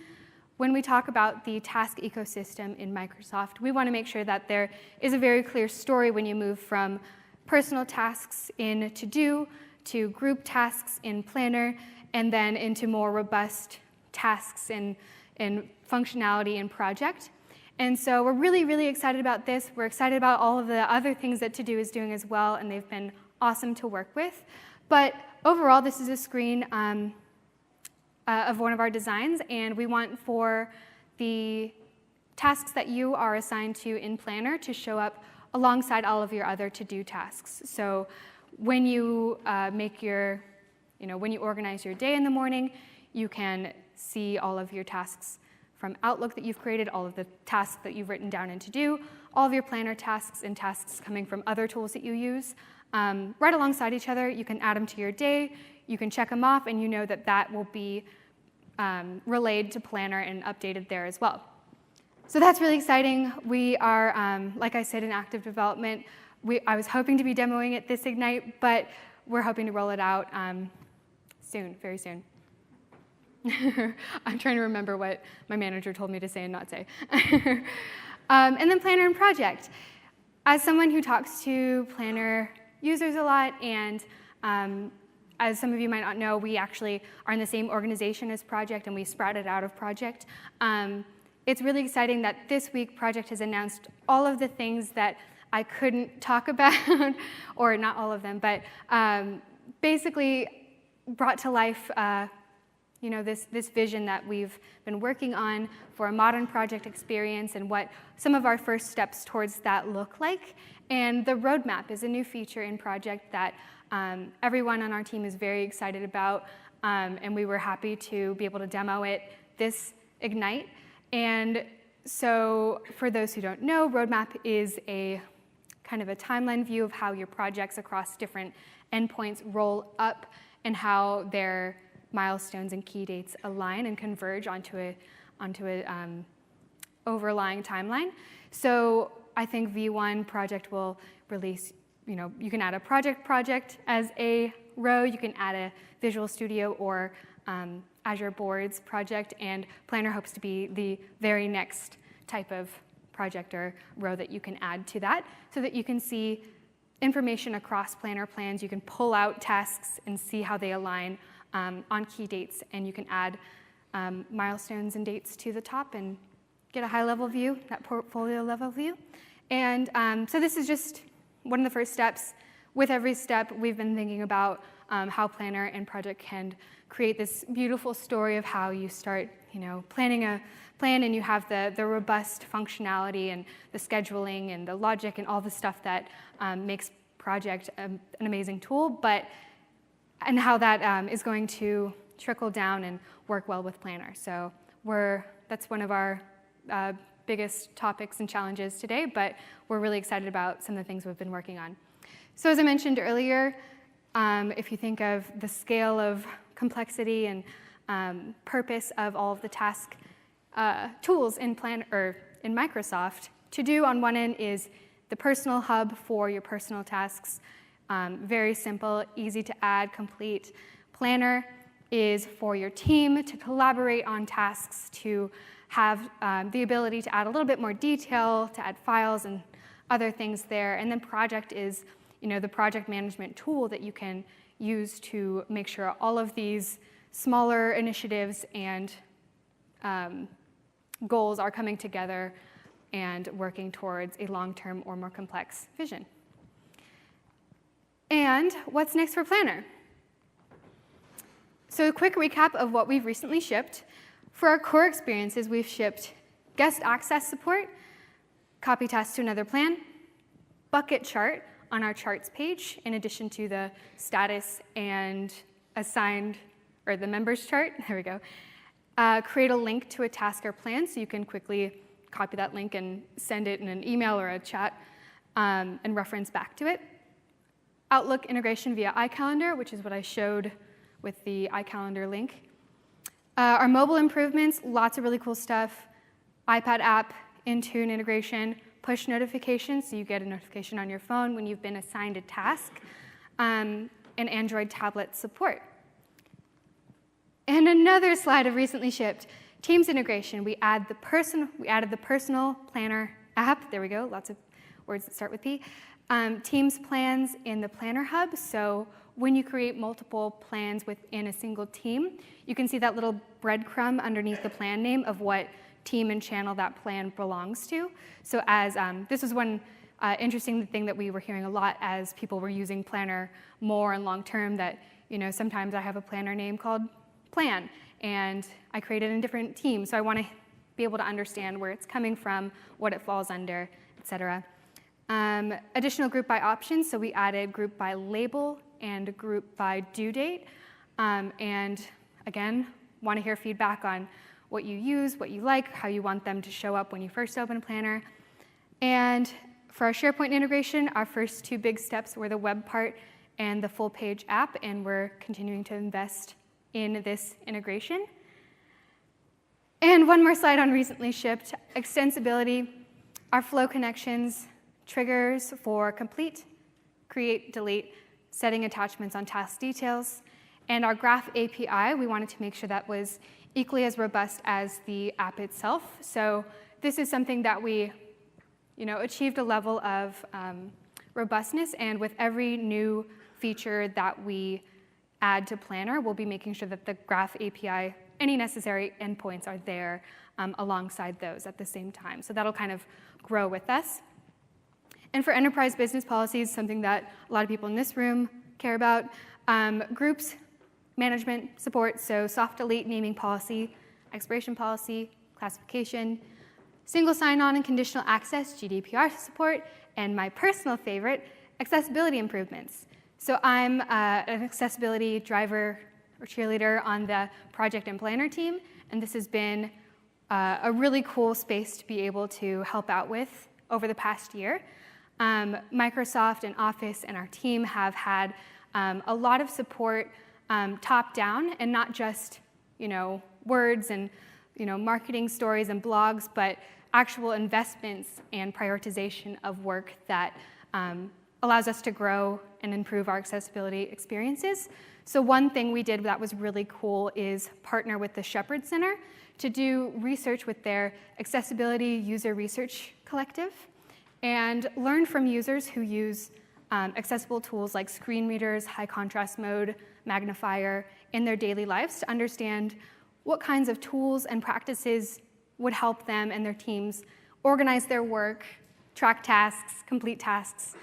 When we talk about the task ecosystem in Microsoft, we want to make sure that there is a very clear story when you move from personal tasks in To-Do to group tasks in Planner, and then into more robust tasks and functionality in Project. And so we're really, really excited about this. We're excited about all of the other things that To-Do is doing as well, and they've been awesome to work with. But overall, this is a screen of one of our designs, and we want for the tasks that you are assigned to in Planner to show up alongside all of your other To-Do tasks. So when you when you organize your day in the morning, you can see all of your tasks from Outlook that you've created, all of the tasks that you've written down in To-Do, all of your Planner tasks and tasks coming from other tools that you use. Right alongside each other, you can add them to your day, you can check them off, and you know that that will be relayed to Planner and updated there as well. So that's really exciting. We are, like I said, in active development. I was hoping to be demoing it this Ignite, but we're hoping to roll it out soon, very soon. I'm trying to remember what my manager told me to say and not say. And then Planner and Project. As someone who talks to Planner users a lot, and as some of you might not know, we actually are in the same organization as Project, and we sprouted out of Project. It's really exciting that this week Project has announced all of the things that I couldn't talk about, or not all of them, but basically brought to life this vision that we've been working on for a modern project experience and what some of our first steps towards that look like. And the roadmap is a new feature in Project that everyone on our team is very excited about, and we were happy to be able to demo it this Ignite. And so for those who don't know, roadmap is a kind of a timeline view of how your projects across different endpoints roll up and how their milestones and key dates align and converge onto a overlying timeline. So I think V1 Project will release, you can add a project as a row, you can add a Visual Studio or Azure Boards project, and Planner hopes to be the very next type of project or row that you can add to that, so that you can see information across Planner plans. You can pull out tasks and see how they align on key dates, and you can add milestones and dates to the top and get a high-level view, that portfolio-level view. And so this is just one of the first steps. With every step, we've been thinking about how Planner and Project can create this beautiful story of how you start, planning a plan, and you have the robust functionality and the scheduling and the logic and all the stuff that makes Project an amazing tool. But and how that is going to trickle down and work well with Planner. So that's one of our biggest topics and challenges today, but we're really excited about some of the things we've been working on. So as I mentioned earlier, if you think of the scale of complexity and purpose of all of the task tools in Microsoft, To Do on one end is the personal hub for your personal tasks. Very simple, easy to add, complete. Planner is for your team to collaborate on tasks, to have the ability to add a little bit more detail, to add files and other things there. And then Project is the project management tool that you can use to make sure all of these smaller initiatives and goals are coming together and working towards a long-term or more complex vision. And what's next for Planner? So a quick recap of what we've recently shipped. For our core experiences, we've shipped guest access support, copy tasks to another plan, bucket chart on our charts page, in addition to the status and assigned, or the members chart, there we go. Create a link to a task or plan so you can quickly copy that link and send it in an email or a chat and reference back to it. Outlook integration via iCalendar, which is what I showed with the iCalendar link. Our mobile improvements, lots of really cool stuff. iPad app, Intune integration, push notifications, so you get a notification on your phone when you've been assigned a task, and Android tablet support. And another slide of recently shipped, Teams integration. We added the personal planner app. There we go, lots of words that start with P. Teams plans in the Planner Hub, so when you create multiple plans within a single team, you can see that little breadcrumb underneath the plan name of what team and channel that plan belongs to. So as this is one interesting thing that we were hearing a lot as people were using Planner more and long term, that sometimes I have a planner name called Plan, and I created a different team, so I want to be able to understand where it's coming from, what it falls under, etc. Additional group by options, so we added group by label and group by due date. And again, want to hear feedback on what you use, what you like, how you want them to show up when you first open a planner. And for our SharePoint integration, our first two big steps were the web part and the full page app, and we're continuing to invest in this integration. And one more slide on recently shipped, extensibility, our flow connections, triggers for complete, create, delete, setting attachments on task details, and our graph API, we wanted to make sure that was equally as robust as the app itself. So this is something that we achieved a level of robustness, and with every new feature that we add to Planner, we'll be making sure that the graph API, any necessary endpoints are there alongside those at the same time. So that'll kind of grow with us. And for enterprise business policies, something that a lot of people in this room care about, groups, management, support, so soft delete naming policy, expiration policy, classification, single sign-on and conditional access, GDPR support, and my personal favorite, accessibility improvements. So I'm an accessibility driver or cheerleader on the project and planner team, and this has been a really cool space to be able to help out with over the past year. Microsoft and Office and our team have had a lot of support top down, and not just words and marketing stories and blogs, but actual investments and prioritization of work that allows us to grow and improve our accessibility experiences. So one thing we did that was really cool is partner with the Shepherd Center to do research with their Accessibility User Research Collective and learn from users who use accessible tools like screen readers, high contrast mode, magnifier in their daily lives to understand what kinds of tools and practices would help them and their teams organize their work, track tasks, complete tasks,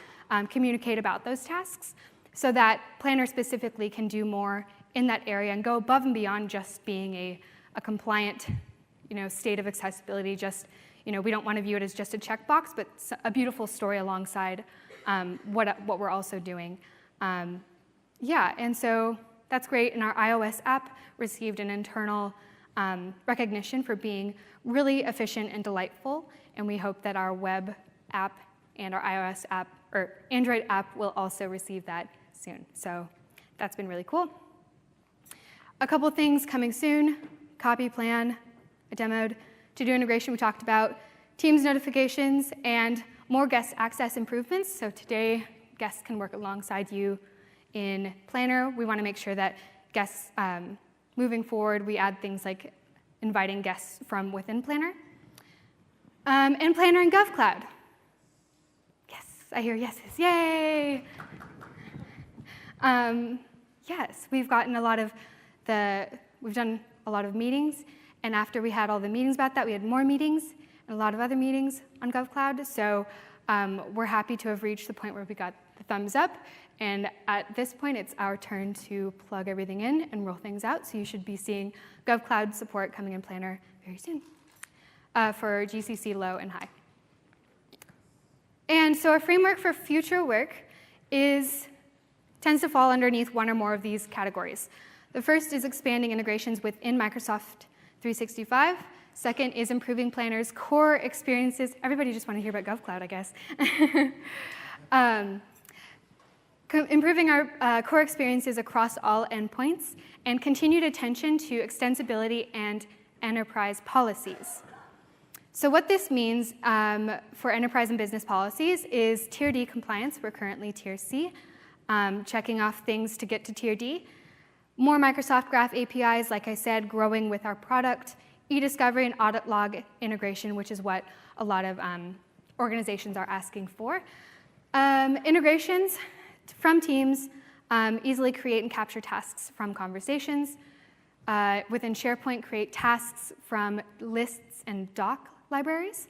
communicate about those tasks, so that Planner specifically can do more in that area and go above and beyond just being a compliant state of accessibility. Just we don't want to view it as just a checkbox, but a beautiful story alongside what we're also doing. yeah, and so that's great. And our iOS app received an internal recognition for being really efficient and delightful. And we hope that our web app and our iOS app, or Android app, will also receive that soon. So that's been really cool. A couple things coming soon: copy plan, I demoed, to-do integration we talked about, Teams notifications, and more guest access improvements. So today, guests can work alongside you in Planner. We want to make sure that guests, moving forward, we add things like inviting guests from within Planner. And Planner and GovCloud. Yes, I hear yeses, yay! Yes, we've done a lot of meetings, and after we had all the meetings about that, we had more meetings and a lot of other meetings on GovCloud. So we're happy to have reached the point where we got the thumbs up, and at this point, it's our turn to plug everything in and roll things out. So you should be seeing GovCloud support coming in Planner very soon for GCC low and high. And so our framework for future work tends to fall underneath one or more of these categories. The first is expanding integrations within Microsoft 365. Second is improving Planner's core experiences. Everybody just want to hear about GovCloud, I guess. Improving our core experiences across all endpoints, and continued attention to extensibility and enterprise policies. So what this means for enterprise and business policies is Tier D compliance. We're currently Tier C, checking off things to get to Tier D. More Microsoft Graph APIs, like I said, growing with our product. E-discovery and audit log integration, which is what a lot of organizations are asking for. Integrations from Teams, easily create and capture tasks from conversations. Within SharePoint, create tasks from lists and doc libraries.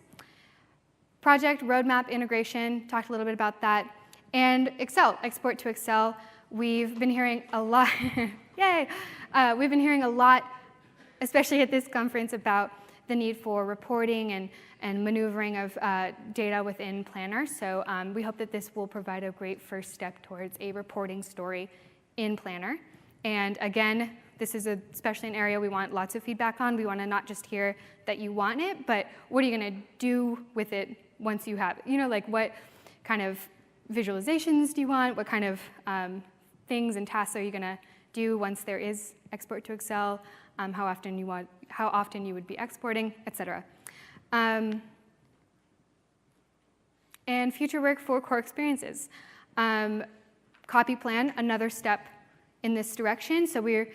Project roadmap integration, talked a little bit about that. And Excel, export to Excel. We've been hearing a lot, yay! We've been hearing a lot, especially at this conference, about the need for reporting and maneuvering of data within Planner. So we hope that this will provide a great first step towards a reporting story in Planner. And again, this is especially an area we want lots of feedback on. We want to not just hear that you want it, but what are you going to do with it once you have it? You know, like what kind of visualizations do you want? What kind of things and tasks are you going to do once there is export to Excel? How often you would be exporting, et cetera. And future work for core experiences. Copy plan, another step in this direction. So we're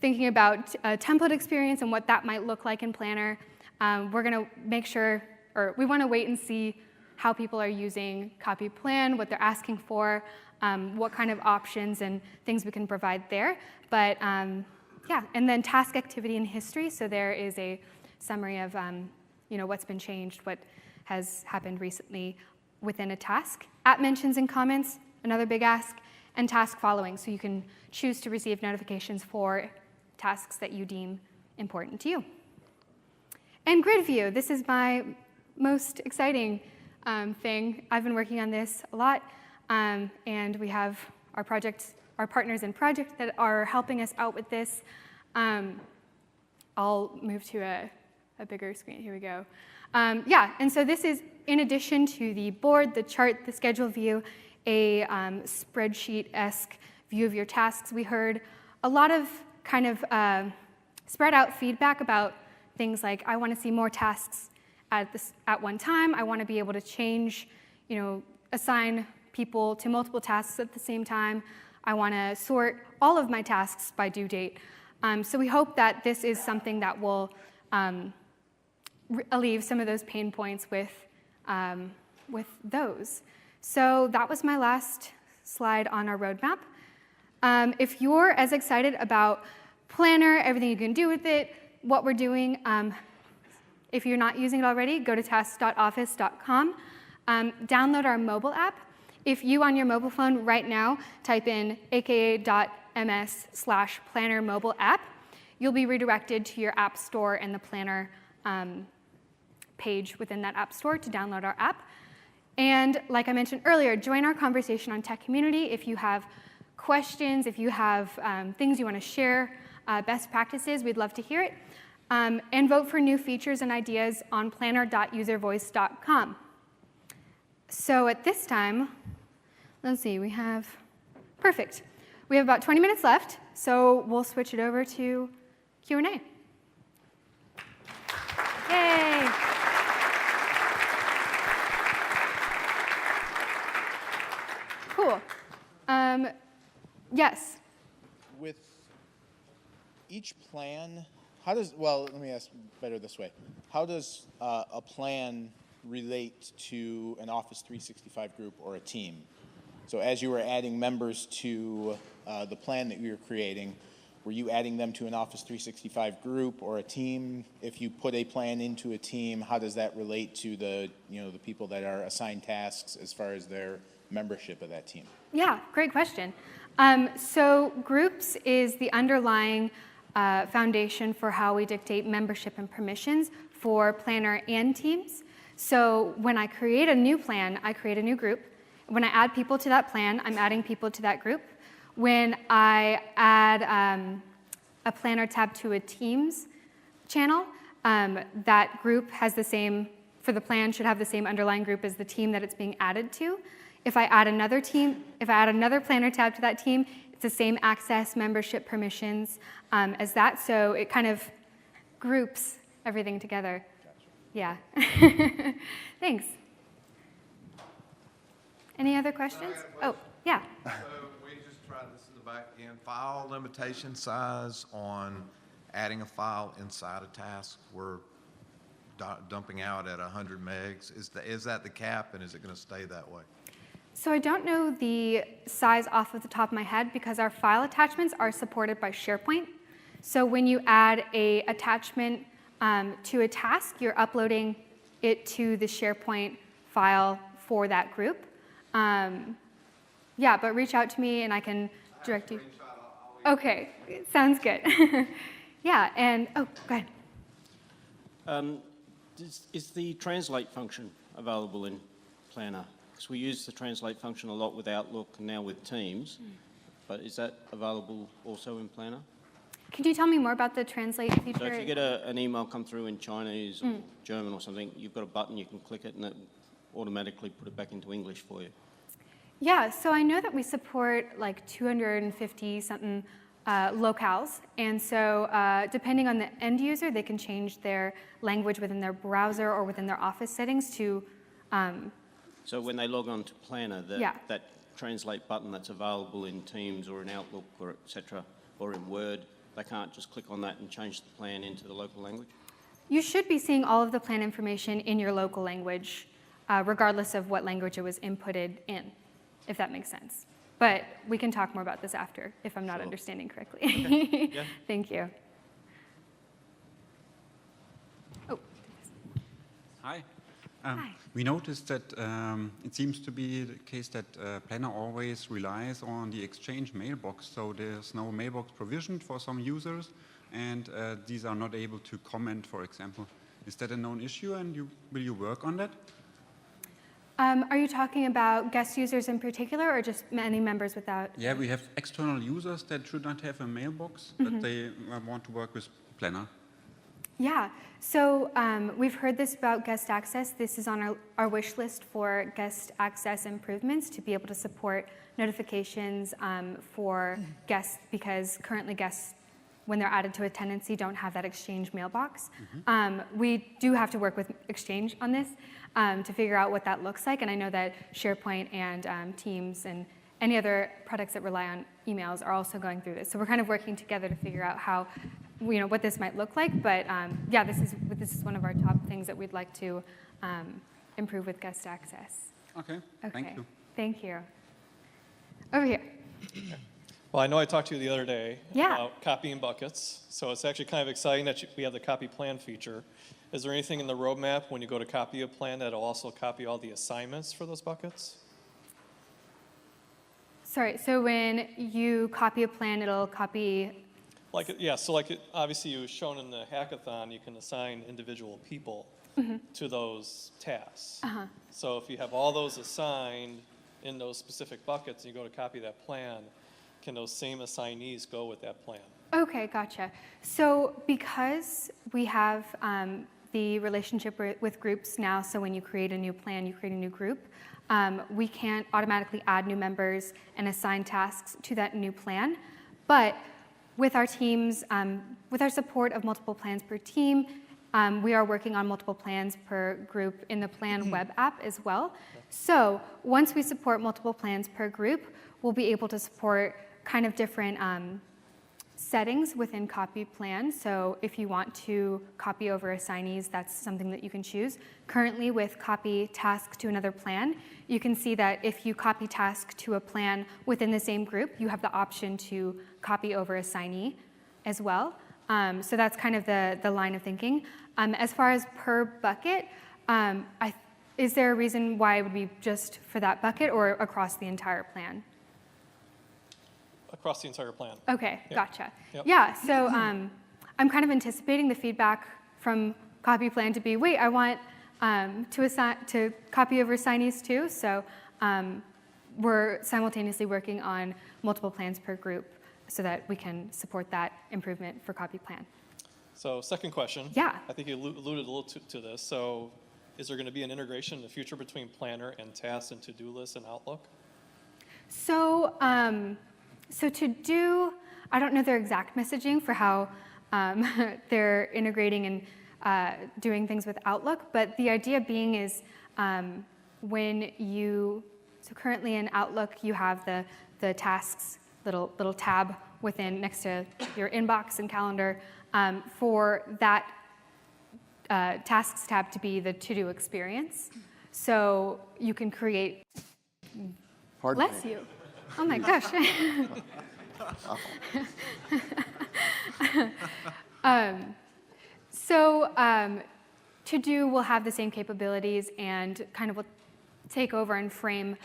thinking about a template experience and what that might look like in Planner. We're going to make sure, or we want to wait and see how people are using copy plan, what they're asking for, what kind of options and things we can provide there. But yeah, and then task activity and history. So there is a summary of what's been changed, what has happened recently within a task. App mentions and comments, another big ask, and task following. So you can choose to receive notifications for tasks that you deem important to you. And grid view, this is my most exciting thing. I've been working on this a lot, and we have our partners in project that are helping us out with this. I'll move to a bigger screen. Here we go. Yeah, and so this is in addition to the board, the chart, the schedule view, a spreadsheet-esque view of your tasks. We heard a lot of kind of spread out feedback about things like, I want to see more tasks at one time. I want to be able to change, assign people to multiple tasks at the same time. I want to sort all of my tasks by due date. So we hope that this is something that will alleviate some of those pain points with those. So that was my last slide on our roadmap. If you're as excited about Planner, everything you can do with it, what we're doing, if you're not using it already, go to tasks.office.com. Download our mobile app. If you on your mobile phone right now type in aka.ms/Planner mobile app, you'll be redirected to your app store and the Planner page within that app store to download our app. And like I mentioned earlier, join our conversation on Tech Community if you have questions, if you have things you want to share, best practices, we'd love to hear it. And vote for new features and ideas on planner.uservoice.com. So at this time, let's see, perfect. We have about 20 minutes left, so we'll switch it over to Q&A. Yay! Cool. Yes? With each plan, let me ask better this way. How does a plan relate to an Office 365 group or a team? So as you were adding members to the plan that you were creating, were you adding them to an Office 365 group or a team? If you put a plan into a team, how does that relate to the people that are assigned tasks as far as their membership of that team? Yeah, great question. So groups is the underlying foundation for how we dictate membership and permissions for Planner and teams. So when I create a new plan, I create a new group. When I add people to that plan, I'm adding people to that group. When I add a Planner tab to a Teams channel, that group has the same, for the plan, should have the same underlying group as the team that it's being added to. If I add another Planner tab to that team, it's the same access, membership, permissions as that. So it kind of groups everything together. Gotcha. Yeah. Thanks. Any other questions? Oh, yeah. So we just tried this in the back end. File limitation size on adding a file inside a task. We're dumping out at 100 megs. Is that the cap, and is it going to stay that way? So I don't know the size off of the top of my head because our file attachments are supported by SharePoint. So when you add a attachment to a task, you're uploading it to the SharePoint file for that group. Yeah, but reach out to me and I can direct you. Okay, sounds good. Yeah, and go ahead. Is the translate function available in Planner? Because we use the translate function a lot with Outlook and now with Teams, but is that available also in Planner? Can you tell me more about the translate feature? So if you get an email come through in Chinese or German or something, you've got a button, you can click it and it automatically put it back into English for you. Yeah, so I know that we support like 250-something locales, and so depending on the end user, they can change their language within their browser or within their Office settings to... So when they log on to Planner, that translate button that's available in Teams or in Outlook or et cetera, or in Word, they can't just click on that and change the plan into the local language? You should be seeing all of the plan information in your local language, regardless of what language it was inputted in, if that makes sense. But we can talk more about this after, if I'm not understanding correctly. Okay. Yeah. Thank you. Oh. Hi. Hi. We noticed that it seems to be the case that Planner always relies on the Exchange mailbox, so there's no mailbox provisioned for some users, and these are not able to comment, for example. Is that a known issue, and will you work on that? Are you talking about guest users in particular, or just any members without? Yeah, we have external users that should not have a mailbox, but they want to work with Planner. Yeah, so we've heard this about guest access. This is on our wish list for guest access improvements to be able to support notifications for guests, because currently guests, when they're added to a tenancy, don't have that Exchange mailbox. We do have to work with Exchange on this to figure out what that looks like, and I know that SharePoint and Teams and any other products that rely on emails are also going through this. So we're kind of working together to figure out how, what this might look like. But yeah, this is one of our top things that we'd like to improve with guest access. Okay. Thank you. Thank you. Over here. Well, I know I talked to you the other day about copying buckets, so it's actually kind of exciting that we have the copy plan feature. Is there anything in the roadmap when you go to copy a plan that'll also copy all the assignments for those buckets? Sorry, so when you copy a plan, it'll copy... Obviously you shown in the hackathon, you can assign individual people to those tasks. So if you have all those assigned in those specific buckets and you go to copy that plan, can those same assignees go with that plan? Okay, gotcha. So because we have the relationship with groups now, so when you create a new plan, you create a new group, we can't automatically add new members and assign tasks to that new plan. But with our teams, with our support of multiple plans per team, we are working on multiple plans per group in the Plan web app as well. So once we support multiple plans per group, we'll be able to support kind of different settings within copy plan. So if you want to copy over assignees, that's something that you can choose. Currently with copy task to another plan, you can see that if you copy task to a plan within the same group, you have the option to copy over assignee as well. So that's kind of the line of thinking. As far as per bucket, is there a reason why it would be just for that bucket or across the entire plan? Across the entire plan. Okay, Yep. gotcha. Yep. Yeah, so I'm kind of anticipating the feedback from copy plan to be, wait, I want to copy over assignees too. So we're simultaneously working on multiple plans per group so that we can support that improvement for copy plan. So second question. Yeah. I think you alluded a little to this. So is there going to be an integration in the future between Planner and tasks and to-do lists and Outlook? So, so to do, I don't know their exact messaging for how they're integrating and doing things with Outlook, but the idea being is when you, so currently in Outlook you have the tasks little tab within next to your inbox and calendar for that tasks tab to be the to-do experience. So you can create, Pardon bless me. you. Oh my gosh. To-do will have the same capabilities and kind of will take over and frame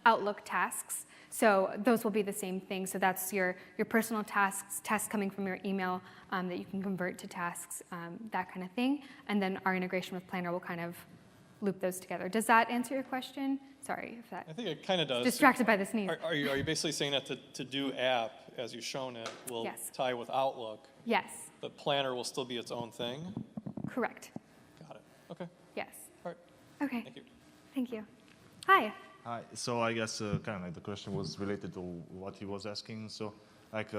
Outlook tasks. So those will be the same thing. So that's your personal tasks coming from your email that you can convert to tasks, that kind of thing. And then our integration with Planner will kind of loop those together. Does that answer your question? Sorry if that I think it kind of does. distracted by the sneeze. Are you basically saying that the to-do app, as you've shown it, will Yes. tie with Outlook, Yes, but Planner will still be its own thing? correct. Got it. Okay. Yes. All right. Okay. Thank you. Thank you. Hi. Hi. So I guess kind of like the question was related to what he was asking. So like,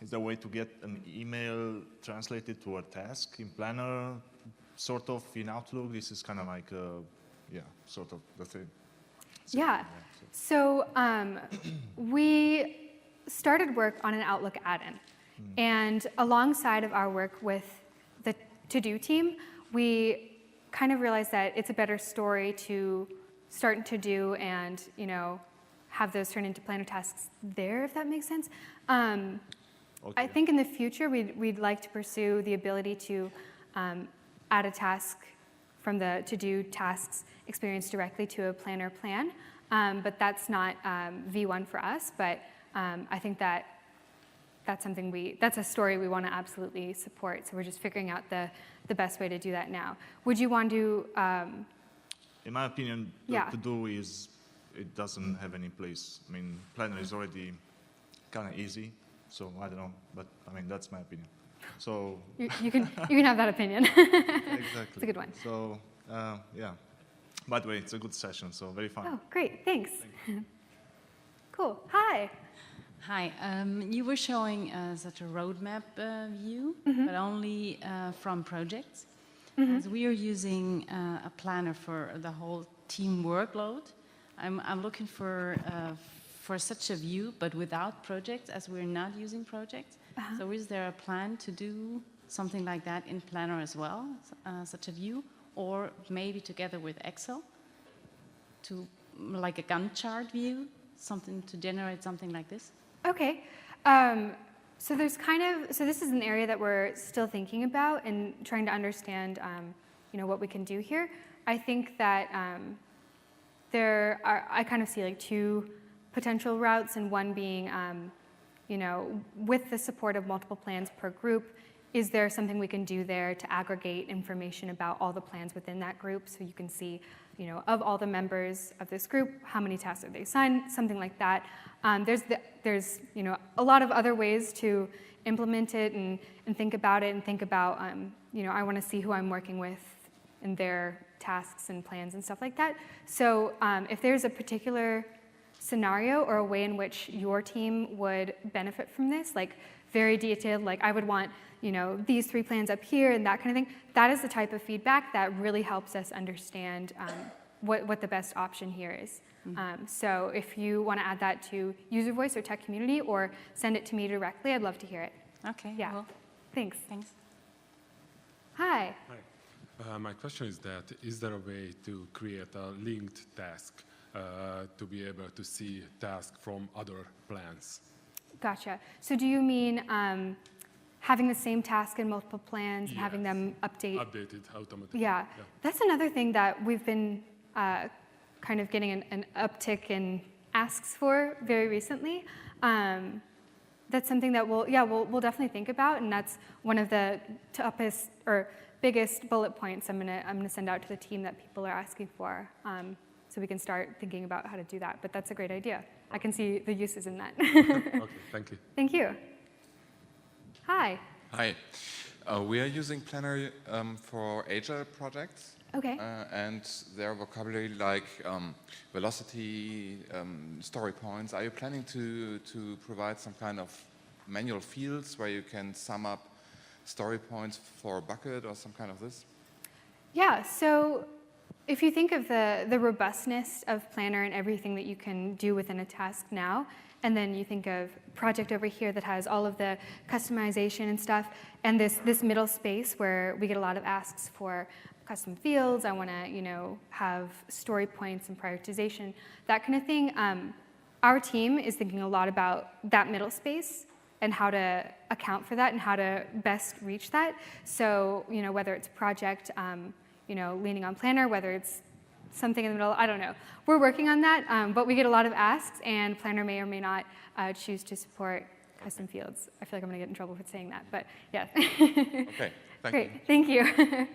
is there a way to get an email translated to a task in Planner, sort of in Outlook? This is kind of like, yeah, sort of the thing. So, Yeah. So we started work on an Outlook add-in. And alongside of our work with the to-do team, we kind of realized that it's a better story to start to do and, you know, have those turn into Planner tasks there, if that makes sense. I think in the future, we'd like to pursue the ability to add a task from the to-do tasks experience directly to a Planner plan. But that's not V1 for us, but I think that's something that's a story we want to absolutely support. So we're just figuring out the best way to do that now. Would you want to? In my opinion, Yeah. to do is, it doesn't have any place. I mean, Planner is already kind of easy, so I don't know, but I mean, that's my opinion. So You can have that opinion. exactly. It's a good one. So yeah. By the way, it's a good session, so very fun. Oh, great, thanks. Cool, hi. Hi, you were showing such a roadmap view, Mm-hmm. but only from projects. As we are using a planner for the whole team workload, I'm looking for such a view, but without projects, as we're not using projects. So is there a plan to do something like that in Planner as well, such a view, or maybe together with Excel, to like a Gantt chart view, something to generate something like this? Okay, so there's so this is an area that we're still thinking about and trying to understand, you know, what we can do here. I think that I kind of see like two potential routes, and one being, you know, with the support of multiple plans per group, is there something we can do there to aggregate information about all the plans within that group so you can see of all the members of this group, how many tasks are they assigned, something like that. There's a lot of other ways to implement it and think about it and think about, I want to see who I'm working with in their tasks and plans and stuff like that. So if there's a particular scenario or a way in which your team would benefit from this, like very detailed, like I would want, these 3 plans up here and that kind of thing, that is the type of feedback that really helps us understand what the best option here is. So if you want to add that to user voice or tech community or send it to me directly, I'd love to hear it. Okay. Yeah. Well, Thanks. thanks. Hi. Hi. My question is that, is there a way to create a linked task to be able to see tasks from other plans? Gotcha. So do you mean having the same task in multiple plans and having them Updated automatically. Yeah. That's another thing that we've been kind of getting an uptick in asks for very recently. That's something that we'll definitely think about, and that's one of the toughest or biggest bullet points I'm gonna send out to the team that people are asking for, so we can start thinking about how to do that. But that's a great idea. I can see the uses in that. Okay, thank you. Thank you. Hi. Hi. We are using Planner for agile projects. Okay. And their vocabulary like velocity, story points. Are you planning to provide some kind of manual fields where you can sum up story points for a bucket or some kind of this? Yeah, so if you think of the robustness of Planner and everything that you can do within a task now, and then you think of project over here that has all of the customization and stuff, and this middle space where we get a lot of asks for custom fields, I want to have story points and prioritization, that kind of thing. Our team is thinking a lot about that middle space and how to account for that and how to best reach that. So whether it's project, leaning on Planner, whether it's something in the middle, I don't know. We're working on that, but we get a lot of asks, and Planner may or may not choose to support custom fields. I feel like I'm going to get in trouble for saying that, but yeah. Okay, Great, thank you.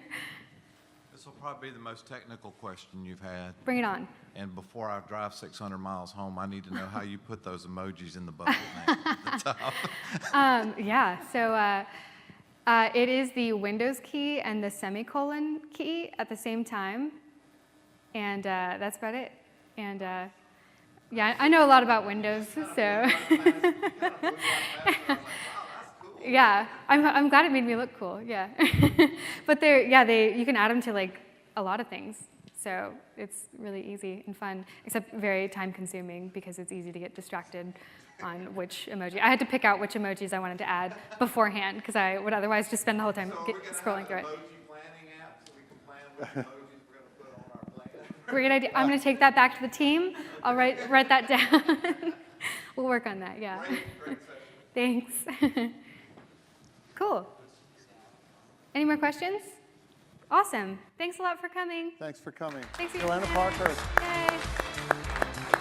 This will probably be the most technical question you've had. Bring it on. And before I drive 600 miles home, I need to know how you put those emojis in the bucket name at the top. Yeah, so it is the Windows key and the semicolon key at the same time. And that's about it. And yeah, I know a lot about Windows, so. Yeah, I'm glad it made me look cool, yeah. But you can add them to like a lot of things. So it's really easy and fun, except very time consuming because it's easy to get distracted on which emoji. I had to pick out which emojis I wanted to add beforehand because I would otherwise just spend the whole time scrolling through it. Emoji planning app so we can plan which emojis we're going to put on our plan. Great idea. I'm going to take that back to the team. I'll write that down. We'll work on that, yeah. Great Thanks. Cool. Any more questions? Awesome. Thanks a lot for coming. Thanks for coming. Thanks for Joanna Parker. Yay.